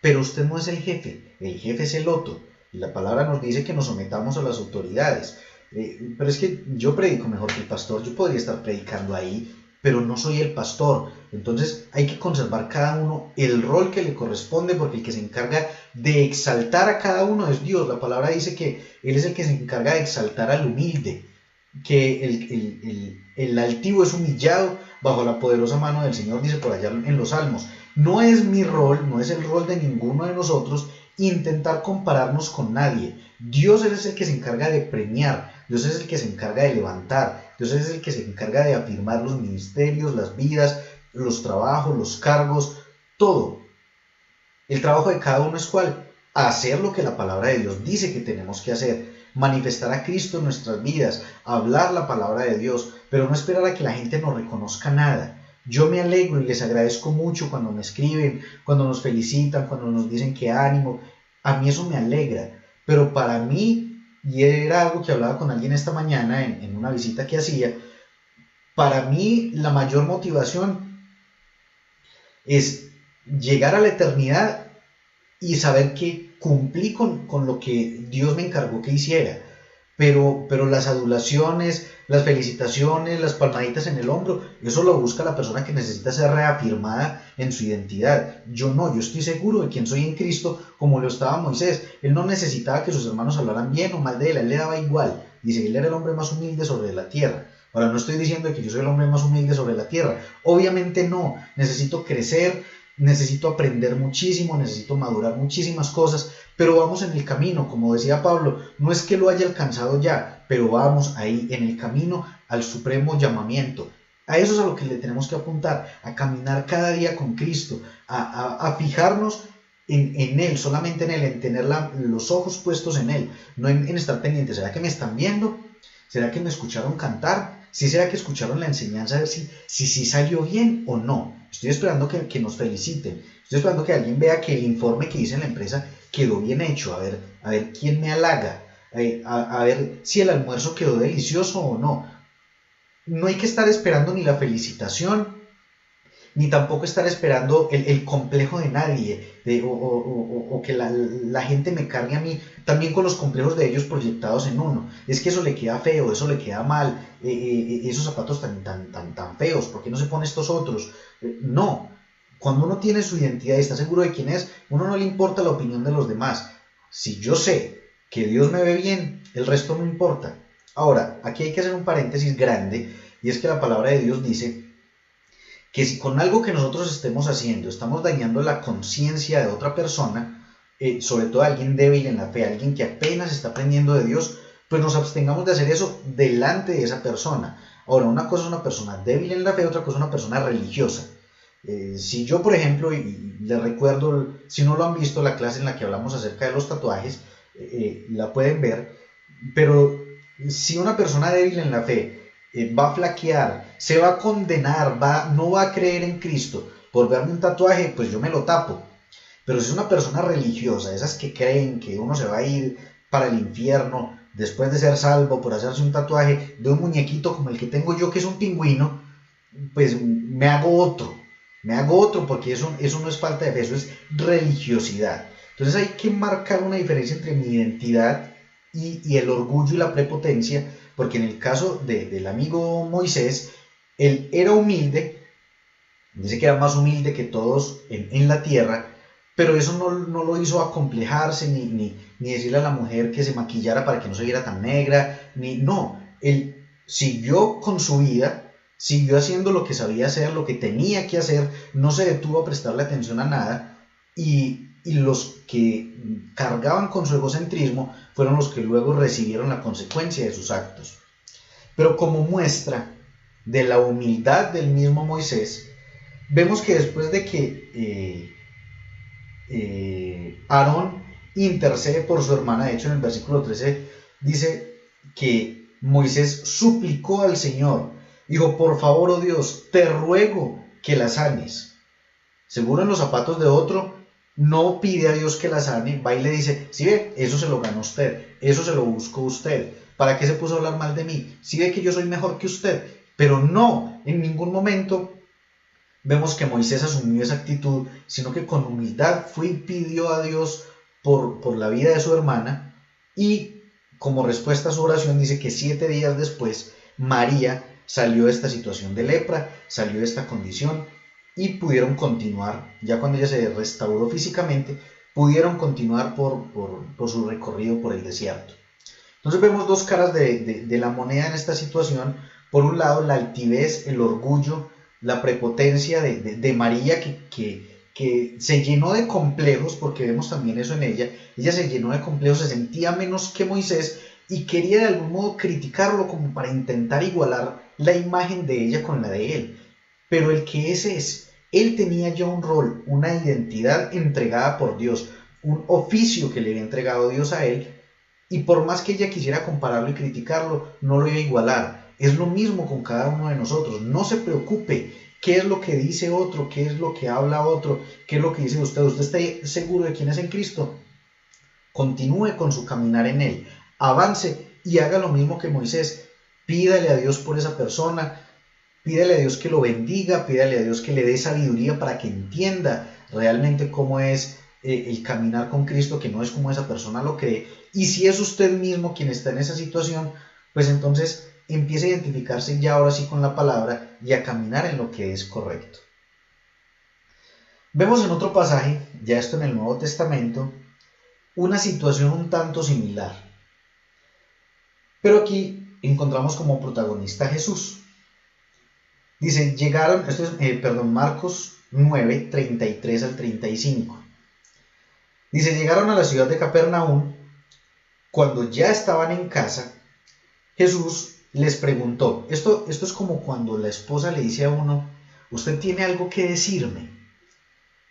A: pero usted no es el jefe es el otro, y la palabra nos dice que nos sometamos a las autoridades. Pero es que yo predico mejor que el pastor, yo podría estar predicando ahí, pero no soy el pastor. Entonces hay que conservar cada uno el rol que le corresponde, porque el que se encarga de exaltar a cada uno es Dios. La palabra dice que Él es el que se encarga de exaltar al humilde, que el altivo es humillado bajo la poderosa mano del Señor, dice por allá en los Salmos. No es mi rol, no es el rol de ninguno de nosotros intentar compararnos con nadie. Dios es el que se encarga de premiar, Dios es el que se encarga de levantar, Dios es el que se encarga de afirmar los ministerios, las vidas, los trabajos, los cargos, todo. El trabajo de cada uno es ¿cuál? Hacer lo que la palabra de Dios dice que tenemos que hacer, manifestar a Cristo en nuestras vidas, hablar la palabra de Dios, pero no esperar a que la gente nos reconozca nada. Yo me alegro y les agradezco mucho cuando me escriben, cuando nos felicitan, cuando nos dicen que ánimo. A mí eso me alegra, pero para mí, y era algo que hablaba con alguien esta mañana en una visita que hacía, para mí la mayor motivación es llegar a la eternidad y saber que cumplí con lo que Dios me encargó que hiciera. Pero las adulaciones, las felicitaciones, las palmaditas en el hombro, eso lo busca la persona que necesita ser reafirmada en su identidad. Yo no, yo estoy seguro de quién soy en Cristo, como lo estaba Moisés. Él no necesitaba que sus hermanos hablaran bien o mal de él, a él le daba igual. Dice que él era el hombre más humilde sobre la tierra. Ahora, no estoy diciendo que yo soy el hombre más humilde sobre la tierra. Obviamente no, necesito crecer, necesito aprender muchísimo, necesito madurar muchísimas cosas, pero vamos en el camino, como decía Pablo, no es que lo haya alcanzado ya, pero vamos ahí en el camino al supremo llamamiento. A eso es a lo que le tenemos que apuntar, a caminar cada día con Cristo, a fijarnos en Él, solamente en Él, en tener los ojos puestos en Él, no en estar pendientes. ¿Será que me están viendo? ¿Será que me escucharon cantar? ¿Sí será que escucharon la enseñanza a ver si salió bien o no? Estoy esperando que nos feliciten. Estoy esperando que alguien vea que el informe que hice en la empresa quedó bien hecho. A ver quién me halaga. A ver si el almuerzo quedó delicioso o no. No hay que estar esperando ni la felicitación, ni tampoco estar esperando el complejo de nadie, o que la gente me cargue a mí también con los complejos de ellos proyectados en uno. Es que eso le queda feo, eso le queda mal, esos zapatos tan feos, ¿por qué no se pone estos otros? No, cuando uno tiene su identidad y está seguro de quién es, uno no le importa la opinión de los demás. Si yo sé que Dios me ve bien, el resto no importa. Ahora, aquí hay que hacer un paréntesis grande, y es que la palabra de Dios dice que si con algo que nosotros estemos haciendo estamos dañando la conciencia de otra persona, sobre todo alguien débil en la fe, alguien que apenas está aprendiendo de Dios, pues nos abstengamos de hacer eso delante de esa persona. Ahora, una cosa es una persona débil en la fe, otra cosa es una persona religiosa. Si yo, por ejemplo, y les recuerdo, si no lo han visto, la clase en la que hablamos acerca de los tatuajes, la pueden ver, pero si una persona débil en la fe va a flaquear, se va a condenar, no va a creer en Cristo por verme un tatuaje, pues yo me lo tapo. Pero si es una persona religiosa, esas que creen que uno se va a ir para el infierno después de ser salvo por hacerse un tatuaje de un muñequito como el que tengo yo, que es un pingüino, pues me hago otro porque eso no es falta de fe, eso es religiosidad. Entonces hay que marcar una diferencia entre mi identidad y el orgullo y la prepotencia, porque en el caso del amigo Moisés, él era humilde, dice que era más humilde que todos en la tierra, pero eso no lo hizo acomplejarse, ni decirle a la mujer que se maquillara para que no se viera tan negra, no, él siguió con su vida, siguió haciendo lo que sabía hacer, lo que tenía que hacer, no se detuvo a prestarle atención a nada, y los que cargaban con su egocentrismo fueron los que luego recibieron la consecuencia de sus actos. Pero como muestra de la humildad del mismo Moisés, vemos que después de que Aarón intercede por su hermana, de hecho en el versículo 13 dice que Moisés suplicó al Señor, dijo, por favor, oh Dios, te ruego que la sanes. Seguro en los zapatos de otro, no pide a Dios que la sane, va y le dice, si ve, eso se lo ganó usted, eso se lo buscó usted, ¿para qué se puso a hablar mal de mí? Si ve que yo soy mejor que usted, pero no, en ningún momento vemos que Moisés asumió esa actitud, sino que con humildad fue y pidió a Dios por la vida de su hermana, y como respuesta a su oración dice que 7 días después María salió de esta situación de lepra, salió de esta condición, y pudieron continuar, ya cuando ella se restauró físicamente, pudieron continuar por su recorrido por el desierto. Entonces vemos dos caras de la moneda en esta situación. Por un lado, la altivez, el orgullo, la prepotencia de María, que se llenó de complejos, porque vemos también eso en ella. Ella se llenó de complejos, se sentía menos que Moisés y quería de algún modo criticarlo como para intentar igualar la imagen de ella con la de él. Pero el que ese es, él tenía ya un rol, una identidad entregada por Dios, un oficio que le había entregado Dios a él, y por más que ella quisiera compararlo y criticarlo, no lo iba a igualar. Es lo mismo con cada uno de nosotros. No se preocupe qué es lo que dice otro, qué es lo que habla otro, qué es lo que dice usted. Usted está seguro de quién es en Cristo. Continúe con su caminar en él. Avance y haga lo mismo que Moisés. Pídale a Dios por esa persona. Pídale a Dios que lo bendiga. Pídale a Dios que le dé sabiduría para que entienda realmente cómo es el caminar con Cristo, que no es como esa persona lo cree. Y si es usted mismo quien está en esa situación, pues entonces empiece a identificarse ya ahora sí con la palabra y a caminar en lo que es correcto. Vemos en otro pasaje, ya esto en el Nuevo Testamento, una situación un tanto similar. Pero aquí encontramos como protagonista a Jesús. Dice, llegaron, esto es, Marcos 9, 33 al 35. Dice, llegaron a la ciudad de Capernaum. Cuando ya estaban en casa, Jesús les preguntó, esto es como cuando la esposa le dice a uno, usted tiene algo que decirme.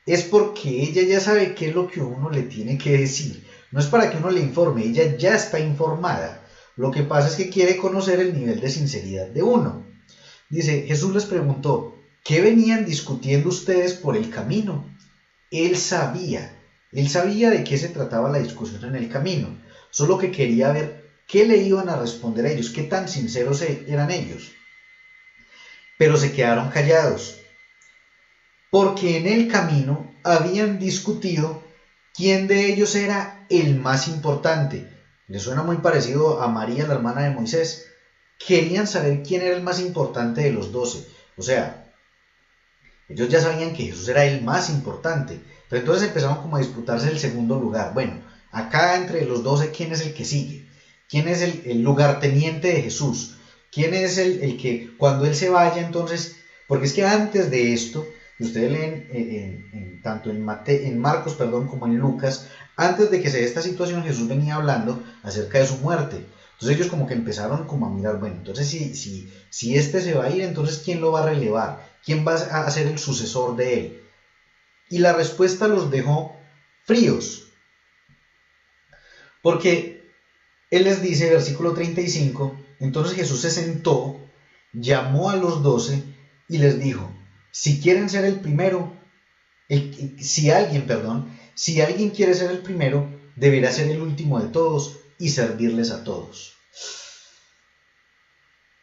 A: Es porque ella ya sabe qué es lo que uno le tiene que decir. No es para que uno le informe, ella ya está informada. Lo que pasa es que quiere conocer el nivel de sinceridad de uno. Dice, Jesús les preguntó, ¿qué venían discutiendo ustedes por el camino? Él sabía de qué se trataba la discusión en el camino, solo que quería ver qué le iban a responder a ellos, qué tan sinceros eran ellos. Pero se quedaron callados, porque en el camino habían discutido quién de ellos era el más importante. Le suena muy parecido a María, la hermana de Moisés. Querían saber quién era el más importante de los 12. O sea, ellos ya sabían que Jesús era el más importante, pero entonces empezaron como a disputarse el segundo lugar. Bueno, acá entre los 12, ¿quién es el que sigue? ¿Quién es el lugarteniente de Jesús? ¿Quién es el que cuando Él se vaya entonces? Porque es que antes de esto, ustedes leen tanto en Marcos, como en Lucas, antes de que se dé esta situación, Jesús venía hablando acerca de su muerte. Entonces ellos como que empezaron como a mirar, bueno, entonces si este se va a ir, entonces ¿quién lo va a relevar? ¿Quién va a ser el sucesor de él? Y la respuesta los dejó fríos. Porque Él les dice, versículo 35, entonces Jesús se sentó, llamó a los 12 y les dijo, si quieren ser el primero, si alguien quiere ser el primero, deberá ser el último de todos y servirles a todos.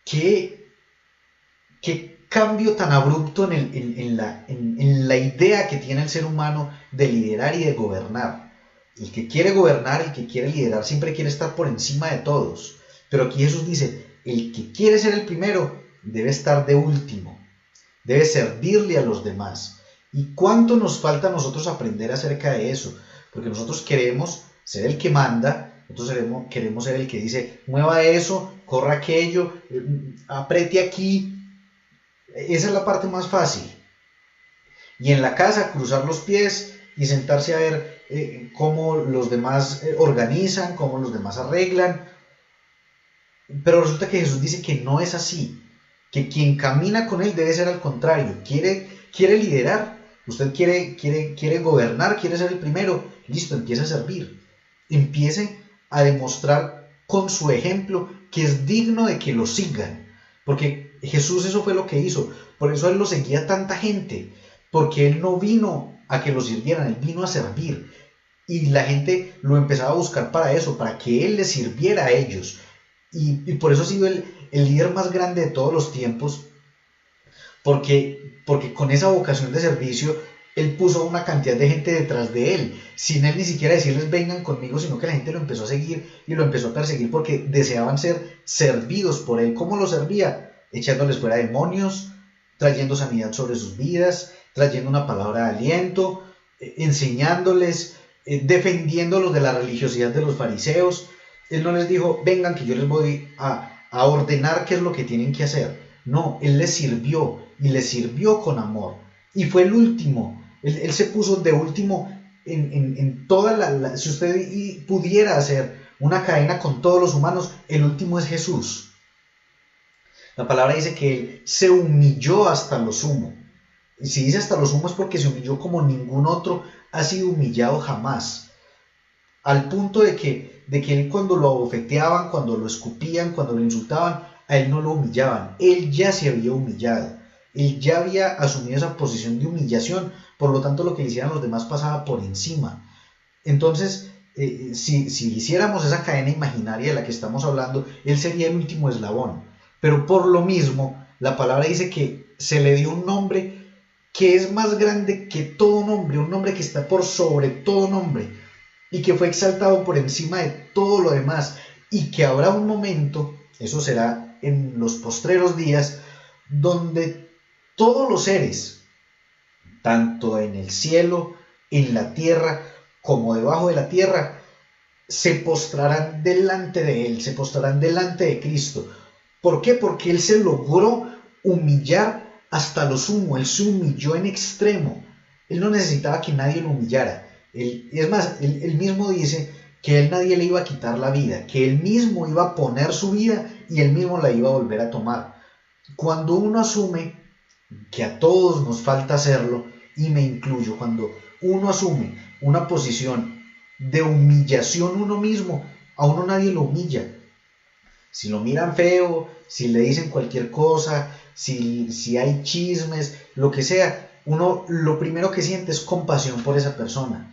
A: ¿Qué cambio tan abrupto en la idea que tiene el ser humano de liderar y de gobernar? El que quiere gobernar, el que quiere liderar, siempre quiere estar por encima de todos. Pero aquí Jesús dice, el que quiere ser el primero debe estar de último, debe servirle a los demás. ¿Y cuánto nos falta a nosotros aprender acerca de eso? Porque nosotros queremos ser el que manda, nosotros queremos ser el que dice, mueva eso, corra aquello, apriete aquí. Esa es la parte más fácil. Y en la casa cruzar los pies y sentarse a ver cómo los demás organizan, cómo los demás arreglan. Pero resulta que Jesús dice que no es así, que quien camina con Él debe ser al contrario, quiere liderar, usted quiere gobernar, quiere ser el primero, listo, empiece a servir, empiece a demostrar con su ejemplo que es digno de que lo sigan, porque Jesús eso fue lo que hizo, por eso Él lo seguía tanta gente, porque Él no vino a que lo sirvieran, Él vino a servir, y la gente lo empezaba a buscar para eso, para que Él les sirviera a ellos, y por eso ha sido el líder más grande de todos los tiempos, porque con esa vocación de servicio, Él puso una cantidad de gente detrás de Él, sin Él ni siquiera decirles vengan conmigo, sino que la gente lo empezó a seguir y lo empezó a perseguir porque deseaban ser servidos por Él. ¿Cómo lo servía? Echándoles fuera demonios, trayendo sanidad sobre sus vidas, trayendo una palabra de aliento, enseñándoles, defendiéndolos de la religiosidad de los fariseos. Él no les dijo, vengan que yo les voy a ordenar qué es lo que tienen que hacer. No, Él les sirvió y les sirvió con amor. Y fue el último. Él se puso de último en toda si usted pudiera hacer una cadena con todos los humanos, el último es Jesús. La palabra dice que Él se humilló hasta lo sumo. Y si dice hasta lo sumo es porque se humilló como ningún otro ha sido humillado jamás. Al punto de que Él cuando lo abofeteaban, cuando lo escupían, cuando lo insultaban, a Él no lo humillaban. Él ya se había humillado. Él ya había asumido esa posición de humillación. Por lo tanto, lo que le hicieran los demás pasaba por encima. Entonces, si hiciéramos esa cadena imaginaria de la que estamos hablando, Él sería el último eslabón. Pero por lo mismo, la palabra dice que se le dio un nombre que es más grande que todo nombre, un nombre que está por sobre todo nombre, y que fue exaltado por encima de todo lo demás, y que habrá un momento, eso será en los postreros días, donde todos los seres, tanto en el cielo, en la tierra, como debajo de la tierra, se postrarán delante de Él, se postrarán delante de Cristo. ¿Por qué? Porque Él se logró humillar hasta lo sumo, Él se humilló en extremo. Él no necesitaba que nadie lo humillara. Es más, él mismo dice que a Él nadie le iba a quitar la vida, que Él mismo iba a poner su vida y Él mismo la iba a volver a tomar. Cuando uno asume que a todos nos falta hacerlo, y me incluyo, cuando uno asume una posición de humillación uno mismo, a uno nadie lo humilla. Si lo miran feo, si le dicen cualquier cosa, si hay chismes, lo que sea, uno lo primero que siente es compasión por esa persona.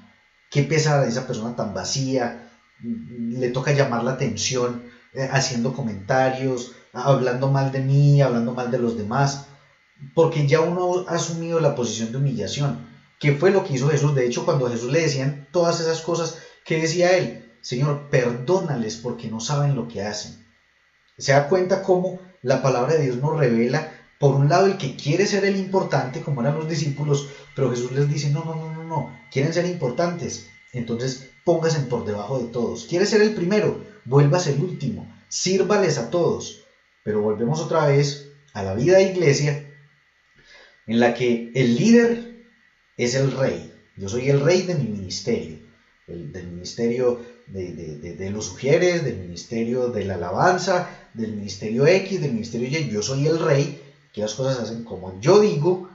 A: Qué pesada esa persona tan vacía, le toca llamar la atención haciendo comentarios, hablando mal de mí, hablando mal de los demás, porque ya uno ha asumido la posición de humillación, que fue lo que hizo Jesús. De hecho, cuando a Jesús le decían todas esas cosas, ¿qué decía Él? Señor, perdónales porque no saben lo que hacen. Se da cuenta cómo la palabra de Dios nos revela, por un lado, el que quiere ser el importante, como eran los discípulos, pero Jesús les dice, no, quieren ser importantes, Entonces, póngase por debajo de todos. ¿Quiere ser el primero? Vuélvase el último. Sírvales a todos. Pero volvemos otra vez a la vida de iglesia, en la que el líder es el rey. Yo soy el rey de mi ministerio, del ministerio de los sugieres, del ministerio de la alabanza, del ministerio X, del ministerio Y. Yo soy el rey, que las cosas se hacen como yo digo,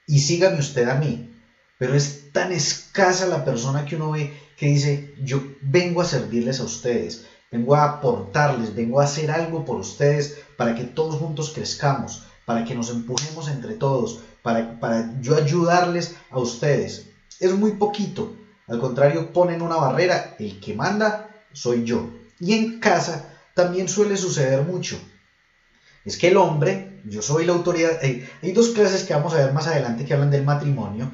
A: y sígame usted a mí. Pero es tan escasa la persona que uno ve que dice, yo vengo a servirles a ustedes, vengo a aportarles, vengo a hacer algo por ustedes para que todos juntos crezcamos, para que nos empujemos entre todos, para yo ayudarles a ustedes. Es muy poquito. Al contrario, ponen una barrera, el que manda soy yo. Y en casa también suele suceder mucho. Es que el hombre, yo soy la autoridad. Hay dos clases que vamos a ver más adelante que hablan del matrimonio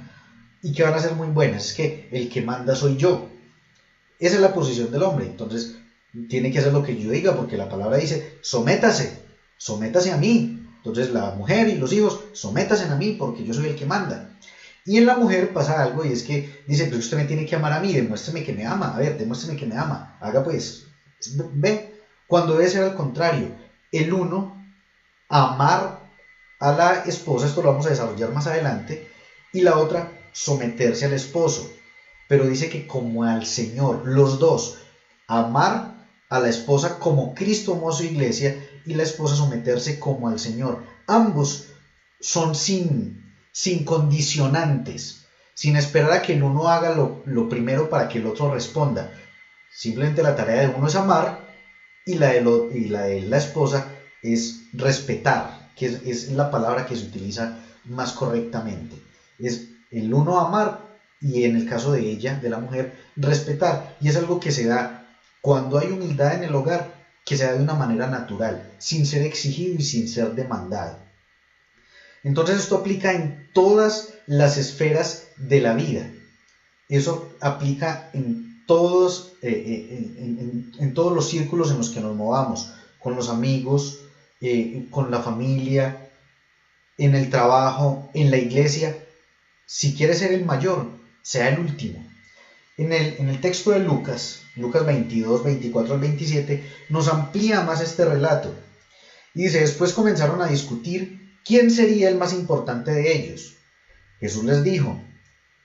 A: y que van a ser muy buenas. Es que el que manda soy yo. Esa es la posición del hombre. Entonces, tiene que hacer lo que yo diga, porque la palabra dice, sométase a mí. Entonces, la mujer y los hijos, sométase a mí, porque yo soy el que manda. Y en la mujer pasa algo, y es que dice, pero usted me tiene que amar a mí, demuéstreme que me ama. A ver, demuéstreme que me ama. Haga pues, ve, cuando debe ser al contrario. El uno, amar a la esposa, esto lo vamos a desarrollar más adelante, y la otra, someterse al esposo. Pero dice que como al Señor, los dos, amar a la esposa como Cristo amó a su iglesia y la esposa someterse como al Señor. Ambos son sin condicionantes, sin esperar a que el uno haga lo primero para que el otro responda. Simplemente la tarea de uno es amar y la de la esposa es respetar, que es la palabra que se utiliza más correctamente. Es el uno amar y en el caso de ella, de la mujer, respetar. Y es algo que se da cuando hay humildad en el hogar, que se da de una manera natural, sin ser exigido y sin ser demandado. Entonces esto aplica en todas las esferas de la vida. Eso aplica en todos los círculos en los que nos movamos, con los amigos, con la familia, en el trabajo, en la iglesia. Si quiere ser el mayor, sea el último. En el texto de Lucas 22, 24 al 27, nos amplía más este relato. Y dice, después comenzaron a discutir quién sería el más importante de ellos. Jesús les dijo,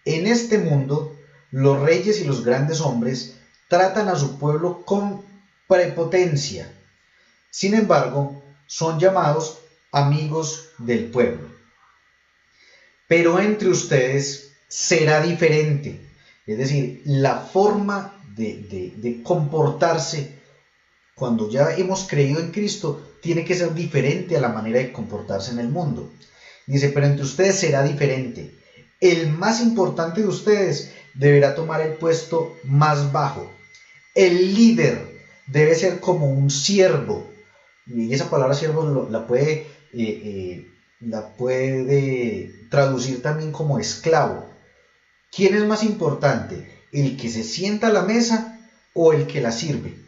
A: en este mundo, los reyes y los grandes hombres tratan a su pueblo con prepotencia. Sin embargo, son llamados amigos del pueblo. Pero entre ustedes será diferente. Es decir, la forma de comportarse cuando ya hemos creído en Cristo tiene que ser diferente a la manera de comportarse en el mundo. Dice, pero entre ustedes será diferente. El más importante de ustedes deberá tomar el puesto más bajo. El líder debe ser como un siervo. Y esa palabra siervo la puede traducir también como esclavo. ¿Quién es más importante? ¿El que se sienta a la mesa o el que la sirve?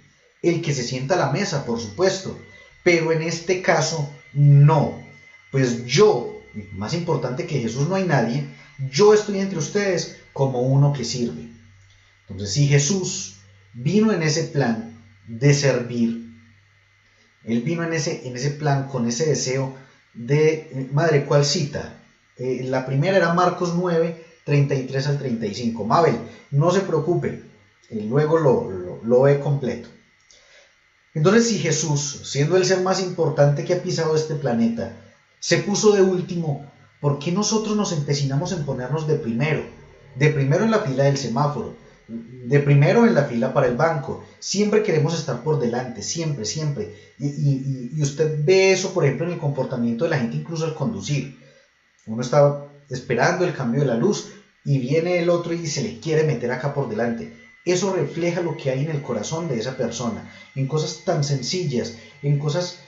A: El que se sienta a la mesa, por supuesto, pero en este caso no. Pues yo, más importante que Jesús no hay nadie, yo estoy entre ustedes como uno que sirve. Entonces, si Jesús vino en ese plan de servir, Él vino en ese plan con ese deseo de, madre, ¿cuál cita? La primera era Marcos 9, 33 al 35. Mabel, no se preocupe, luego lo ve completo. Entonces, si Jesús, siendo el ser más importante que ha pisado este planeta, se puso de último, ¿por qué nosotros nos empecinamos en ponernos de primero? De primero en la fila del semáforo, de primero en la fila para el banco. Siempre queremos estar por delante, siempre. Y usted ve eso, por ejemplo, en el comportamiento de la gente, incluso al conducir. Uno está esperando el cambio de la luz y viene el otro y se le quiere meter acá por delante. Eso refleja lo que hay en el corazón de esa persona, en cosas tan sencillas, en cosas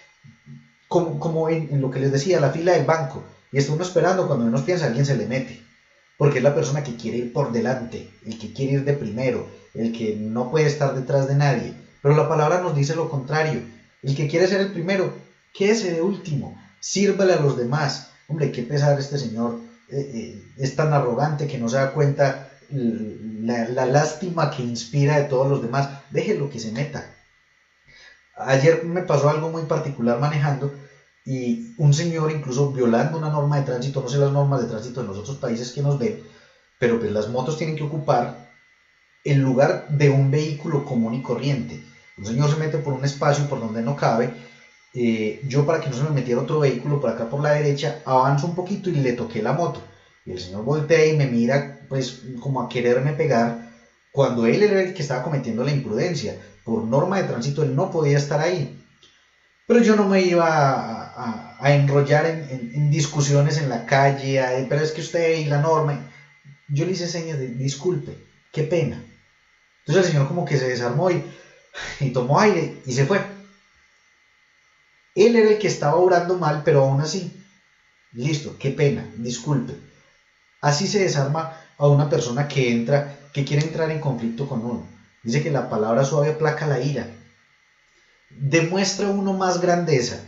A: como en lo que les decía, la fila del banco. Y está uno esperando, cuando menos piensa, alguien se le mete. Porque es la persona que quiere ir por delante, el que quiere ir de primero, el que no puede estar detrás de nadie. Pero la palabra nos dice lo contrario. El que quiere ser el primero, quédese de último, sírvale a los demás. Hombre, qué pesar este señor, es tan arrogante que no se da cuenta la lástima que inspira de todos los demás, déjelo que se meta. Ayer me pasó algo muy particular manejando y un señor incluso violando una norma de tránsito, no sé las normas de tránsito en los otros países que nos ven, pero pues las motos tienen que ocupar el lugar de un vehículo común y corriente. Un señor se mete por un espacio por donde no cabe. Yo, para que no se me metiera otro vehículo por acá por la derecha, avanzo un poquito y le toqué la moto. Y el señor voltea y me mira pues como a quererme pegar, cuando él era el que estaba cometiendo la imprudencia. Por norma de tránsito él no podía estar ahí. Pero yo no me iba a enrollar en discusiones en la calle, pero es que usted y la norma. Yo le hice señas de disculpe, qué pena. Entonces el señor como que se desarmó y tomó aire y se fue. Él era el que estaba obrando mal, pero aún así, listo, qué pena, disculpe. Así se desarma a una persona que quiere entrar en conflicto con uno. Dice que la palabra suave aplaca la ira. Demuestra uno más grandeza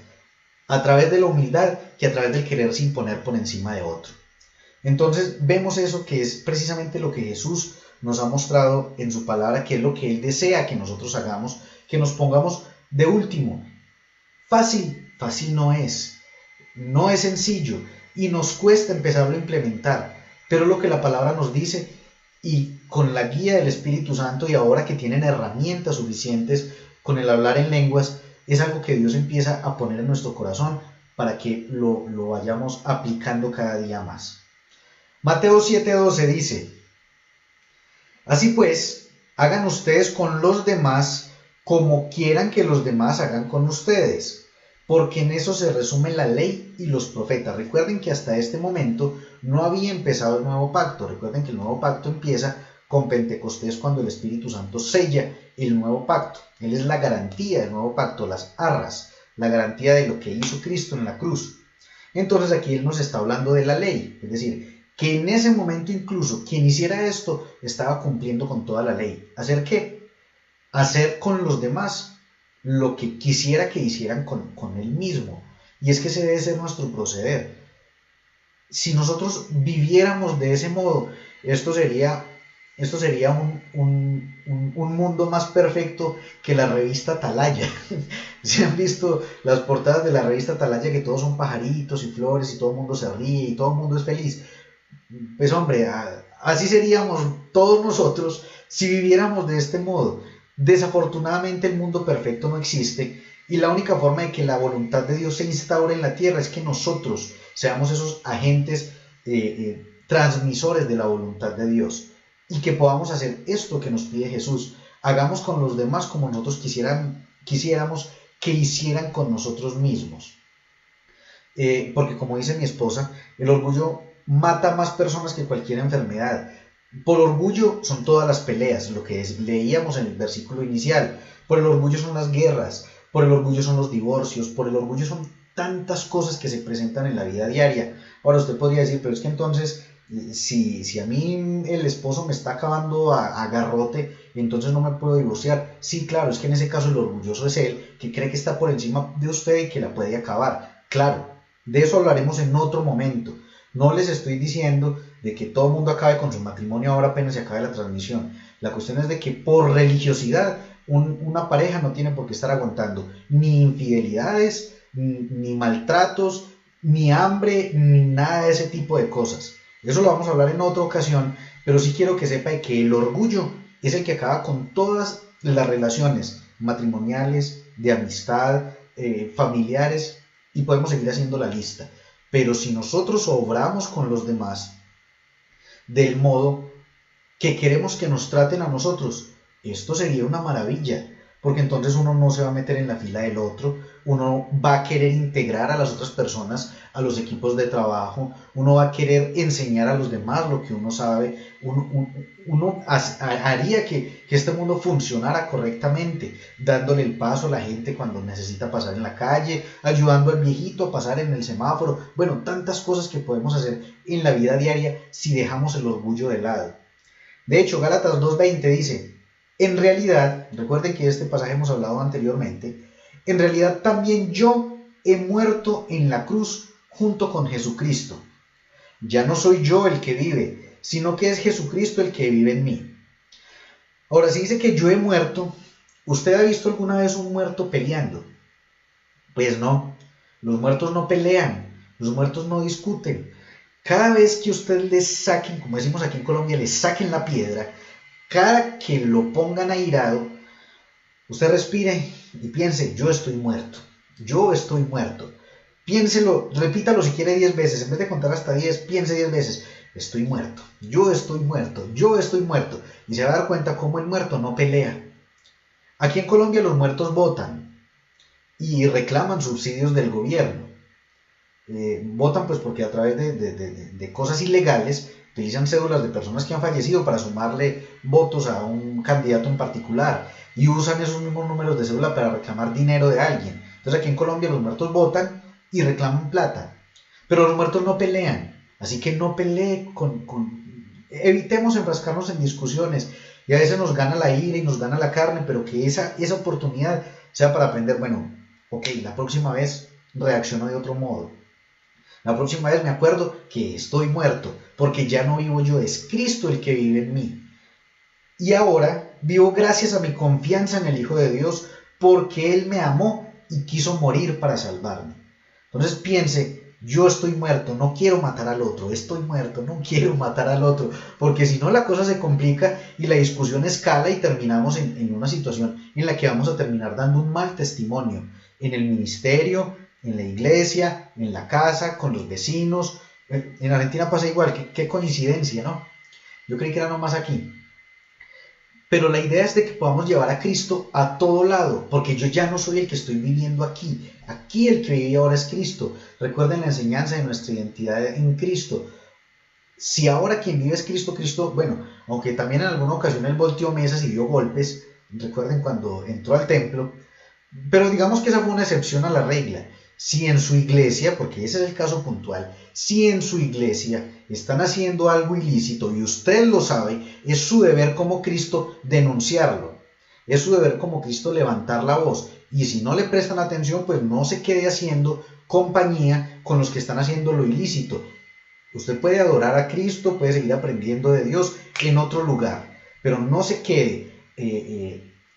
A: a través de la humildad que a través del quererse imponer por encima de otro. Entonces vemos eso, que es precisamente lo que Jesús nos ha mostrado en su palabra, que es lo que Él desea que nosotros hagamos, que nos pongamos de último. Fácil no es sencillo y nos cuesta empezarlo a implementar, pero lo que la palabra nos dice, y con la guía del Espíritu Santo, y ahora que tienen herramientas suficientes con el hablar en lenguas, es algo que Dios empieza a poner en nuestro corazón para que lo vayamos aplicando cada día más. Mateo 7:12 dice: así pues, hagan ustedes con los demás como quieran que los demás hagan con ustedes, porque en eso se resume la ley y los profetas. Recuerden que hasta este momento no había empezado el nuevo pacto. Recuerden que el nuevo pacto empieza con Pentecostés, cuando el Espíritu Santo sella el nuevo pacto. Él es la garantía del nuevo pacto, las arras, la garantía de lo que hizo Cristo en la cruz. Entonces aquí Él nos está hablando de la ley, es decir, que en ese momento incluso quien hiciera esto estaba cumpliendo con toda la ley. ¿Hacer qué? Hacer con los demás lo que quisiera que hicieran con él mismo. Y es que ese debe ser nuestro proceder. Si nosotros viviéramos de ese modo, esto sería un mundo más perfecto que la revista Atalaya. ¿Se han visto las portadas de la revista Atalaya, que todos son pajaritos y flores y todo el mundo se ríe y todo el mundo es feliz? Pues hombre, así seríamos todos nosotros si viviéramos de este modo. Desafortunadamente el mundo perfecto no existe, y la única forma de que la voluntad de Dios se instaure en la tierra es que nosotros seamos esos agentes transmisores de la voluntad de Dios, y que podamos hacer esto que nos pide Jesús. Hagamos con los demás como nosotros quisiéramos que hicieran con nosotros mismos. Porque como dice mi esposa, el orgullo mata más personas que cualquier enfermedad. Por orgullo son todas las peleas, lo que leíamos en el versículo inicial. Por el orgullo son las guerras, por el orgullo son los divorcios, por el orgullo son tantas cosas que se presentan en la vida diaria. Ahora usted podría decir, pero es que entonces, si a mí el esposo me está acabando a garrote, entonces no me puedo divorciar. Sí, claro, es que en ese caso el orgulloso es él, que cree que está por encima de usted y que la puede acabar. Claro, de eso hablaremos en otro momento. No les estoy diciendo de que todo el mundo acabe con su matrimonio ahora apenas se acabe la transmisión. La cuestión es de que por religiosidad una pareja no tiene por qué estar aguantando ni infidelidades, ni maltratos, ni hambre, ni nada de ese tipo de cosas. Eso lo vamos a hablar en otra ocasión, pero sí quiero que sepa que el orgullo es el que acaba con todas las relaciones matrimoniales, de amistad, familiares, y podemos seguir haciendo la lista. Pero si nosotros obramos con los demás del modo que queremos que nos traten a nosotros, esto sería una maravilla, porque entonces uno no se va a meter en la fila del otro, uno va a querer integrar a las otras personas a los equipos de trabajo, uno va a querer enseñar a los demás lo que uno sabe, uno haría que este mundo funcionara correctamente, dándole el paso a la gente cuando necesita pasar en la calle, ayudando al viejito a pasar en el semáforo. Bueno, tantas cosas que podemos hacer en la vida diaria si dejamos el orgullo de lado. De hecho, Gálatas 2:20 dice: en realidad, recuerden que este pasaje hemos hablado anteriormente, en realidad también yo he muerto en la cruz junto con Jesucristo. Ya no soy yo el que vive, sino que es Jesucristo el que vive en mí. Ahora, si dice que yo he muerto, ¿usted ha visto alguna vez un muerto peleando? Pues no, los muertos no pelean, los muertos no discuten. Cada vez que usted les saquen, como decimos aquí en Colombia, les saquen la piedra, cada que lo pongan airado, usted respire y piense, yo estoy muerto, yo estoy muerto. Piénselo, repítalo si quiere 10 veces, en vez de contar hasta 10, piense 10 veces, estoy muerto, yo estoy muerto, yo estoy muerto. Y se va a dar cuenta cómo el muerto no pelea. Aquí en Colombia los muertos votan y reclaman subsidios del gobierno. Votan pues porque a través de cosas ilegales utilizan cédulas de personas que han fallecido para sumarle votos a un candidato en particular y usan esos mismos números de cédula para reclamar dinero de alguien. Entonces aquí en Colombia los muertos votan y reclaman plata, pero los muertos no pelean, así que no pelee evitemos enfrascarnos en discusiones y a veces nos gana la ira y nos gana la carne, pero que esa oportunidad sea para aprender, bueno, ok, la próxima vez reacciono de otro modo. La próxima vez me acuerdo que estoy muerto, porque ya no vivo yo, es Cristo el que vive en mí. Y ahora vivo gracias a mi confianza en el Hijo de Dios, porque Él me amó y quiso morir para salvarme. Entonces piense, yo estoy muerto, no quiero matar al otro, estoy muerto, no quiero matar al otro, porque si no la cosa se complica y la discusión escala y terminamos en una situación en la que vamos a terminar dando un mal testimonio en el ministerio, en la iglesia, en la casa, con los vecinos. En Argentina pasa igual, qué coincidencia, ¿no? Yo creí que era nomás aquí. Pero la idea es de que podamos llevar a Cristo a todo lado, porque yo ya no soy el que estoy viviendo aquí. Aquí el que vive ahora es Cristo. Recuerden la enseñanza de nuestra identidad en Cristo. Si ahora quien vive es Cristo, bueno, aunque también en alguna ocasión él volteó mesas y dio golpes, recuerden cuando entró al templo, pero digamos que esa fue una excepción a la regla. Si en su iglesia, porque ese es el caso puntual, si en su iglesia están haciendo algo ilícito y usted lo sabe, es su deber como Cristo denunciarlo. Es su deber como Cristo levantar la voz. Y si no le prestan atención, pues no se quede haciendo compañía con los que están haciendo lo ilícito. Usted puede adorar a Cristo, puede seguir aprendiendo de Dios en otro lugar, pero no se quede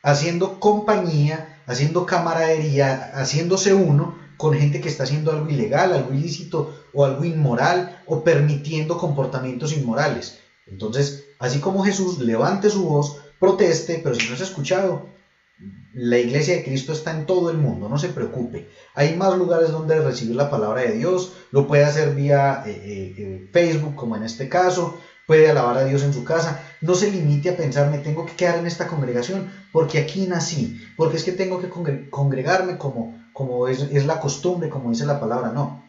A: haciendo compañía, haciendo camaradería, haciéndose uno con gente que está haciendo algo ilegal, algo ilícito o algo inmoral o permitiendo comportamientos inmorales. Entonces, así como Jesús, levante su voz, proteste, pero si no es escuchado, la iglesia de Cristo está en todo el mundo, no se preocupe. Hay más lugares donde recibir la palabra de Dios, lo puede hacer vía Facebook, como en este caso, puede alabar a Dios en su casa. No se limite a pensar, me tengo que quedar en esta congregación porque aquí nací, porque es que tengo que congregarme como es la costumbre, como dice la palabra. No,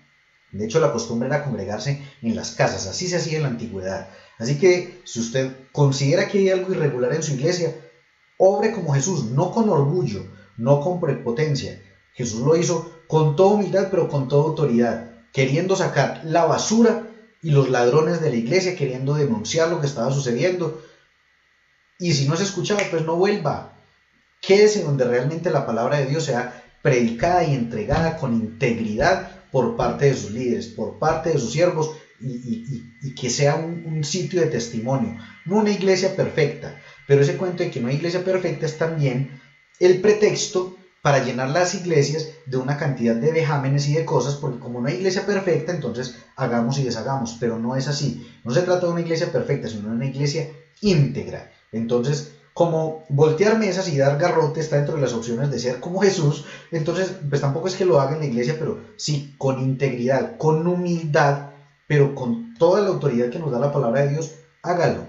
A: de hecho la costumbre era congregarse en las casas, así se hacía en la antigüedad. Así que si usted considera que hay algo irregular en su iglesia, obre como Jesús, no con orgullo, no con prepotencia. Jesús lo hizo con toda humildad, pero con toda autoridad, queriendo sacar la basura y los ladrones de la iglesia, queriendo denunciar lo que estaba sucediendo. Y si no es escuchado, pues no vuelva. Quédese donde realmente la palabra de Dios sea predicada y entregada con integridad por parte de sus líderes, por parte de sus siervos, y que sea un sitio de testimonio, no una iglesia perfecta. Pero ese cuento de que no hay iglesia perfecta es también el pretexto para llenar las iglesias de una cantidad de vejámenes y de cosas, porque como no hay iglesia perfecta, entonces hagamos y deshagamos, pero no es así. No se trata de una iglesia perfecta, sino de una iglesia íntegra. Entonces, como voltear mesas y dar garrote está dentro de las opciones de ser como Jesús, entonces pues tampoco es que lo haga en la iglesia, pero sí con integridad, con humildad, pero con toda la autoridad que nos da la palabra de Dios, hágalo,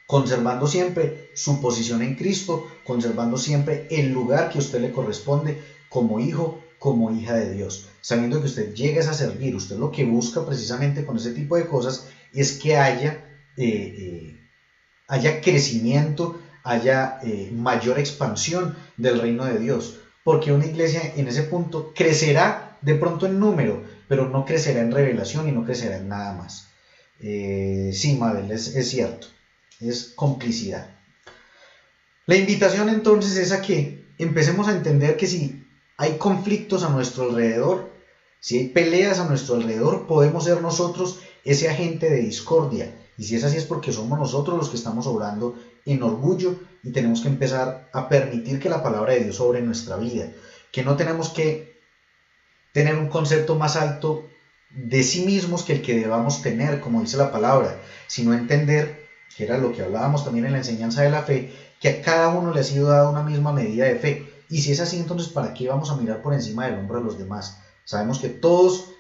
A: conservando siempre su posición en Cristo, conservando siempre el lugar que a usted le corresponde como hijo, como hija de Dios, sabiendo que usted llegue a servir. Usted lo que busca precisamente con ese tipo de cosas es que haya crecimiento, haya mayor expansión del reino de Dios, porque una iglesia en ese punto crecerá de pronto en número, pero no crecerá en revelación y no crecerá en nada más. Sí, Mabel, es cierto, es complicidad. La invitación entonces es a que empecemos a entender que si hay conflictos a nuestro alrededor, si hay peleas a nuestro alrededor, podemos ser nosotros ese agente de discordia, Y si es así es porque somos nosotros los que estamos obrando en orgullo y tenemos que empezar a permitir que la palabra de Dios obre en nuestra vida. Que no tenemos que tener un concepto más alto de sí mismos que el que debamos tener, como dice la palabra, sino entender, que era lo que hablábamos también en la enseñanza de la fe, que a cada uno le ha sido dada una misma medida de fe. Y si es así, entonces ¿para qué vamos a mirar por encima del hombro de los demás? Sabemos que todos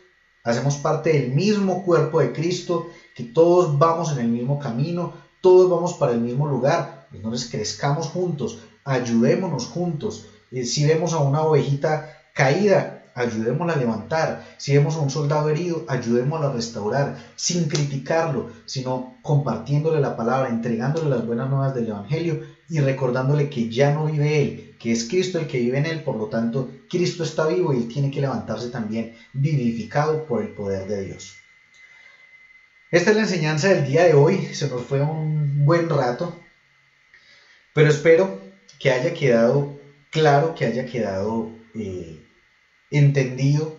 A: hacemos parte del mismo cuerpo de Cristo, que todos vamos en el mismo camino, todos vamos para el mismo lugar. Entonces crezcamos juntos, ayudémonos juntos. Si vemos a una ovejita caída, ayudémosla a levantar. Si vemos a un soldado herido, ayudémosla a restaurar, sin criticarlo, sino compartiéndole la palabra, entregándole las buenas nuevas del Evangelio y recordándole que ya no vive él, que es Cristo el que vive en él. Por lo tanto, Cristo está vivo y él tiene que levantarse también, vivificado por el poder de Dios. Esta es la enseñanza del día de hoy. Se nos fue un buen rato, pero espero que haya quedado claro, que haya quedado entendido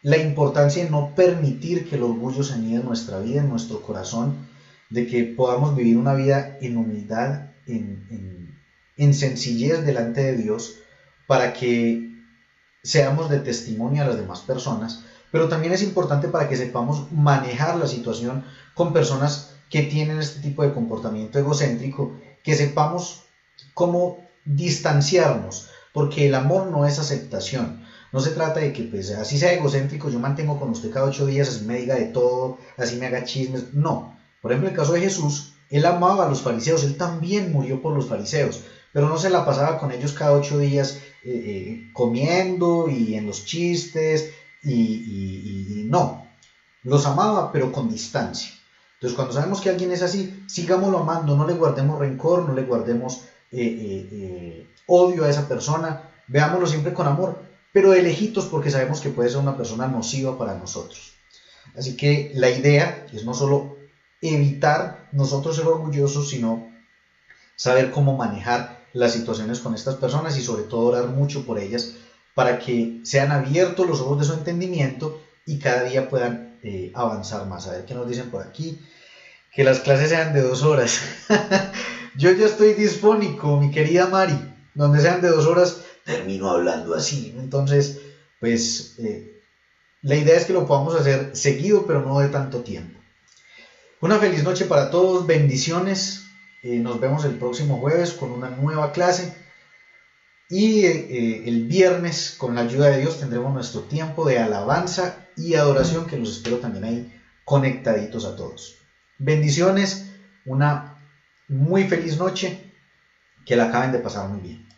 A: la importancia de no permitir que el orgullo se anide en nuestra vida, en nuestro corazón, de que podamos vivir una vida en humildad, en sencillez delante de Dios, para que seamos de testimonio a las demás personas. Pero también es importante para que sepamos manejar la situación con personas que tienen este tipo de comportamiento egocéntrico, que sepamos cómo distanciarnos, porque el amor no es aceptación. No se trata de que, pues, así sea egocéntrico, yo mantengo con usted cada 8 días, así me diga de todo, así me haga chismes. No. Por ejemplo, en el caso de Jesús, él amaba a los fariseos, él también murió por los fariseos, pero no se la pasaba con ellos cada 8 días comiendo y en los chistes, y no. Los amaba, pero con distancia. Entonces, cuando sabemos que alguien es así, sigámoslo amando, no le guardemos rencor, no le guardemos odio a esa persona, veámoslo siempre con amor, pero de lejitos, porque sabemos que puede ser una persona nociva para nosotros. Así que la idea es no solo evitar nosotros ser orgullosos, sino saber cómo manejar las situaciones con estas personas y sobre todo orar mucho por ellas para que sean abiertos los ojos de su entendimiento y cada día puedan avanzar más. A ver qué nos dicen por aquí. Que las clases sean de 2 horas. Yo ya estoy disfónico, mi querida Mari. Donde sean de 2 horas, termino hablando así. Entonces, pues, la idea es que lo podamos hacer seguido, pero no de tanto tiempo. Una feliz noche para todos, bendiciones. Nos vemos el próximo jueves con una nueva clase. Y el viernes, con la ayuda de Dios, tendremos nuestro tiempo de alabanza y adoración, que los espero también ahí conectaditos a todos. Bendiciones, una muy feliz noche, que la acaben de pasar muy bien.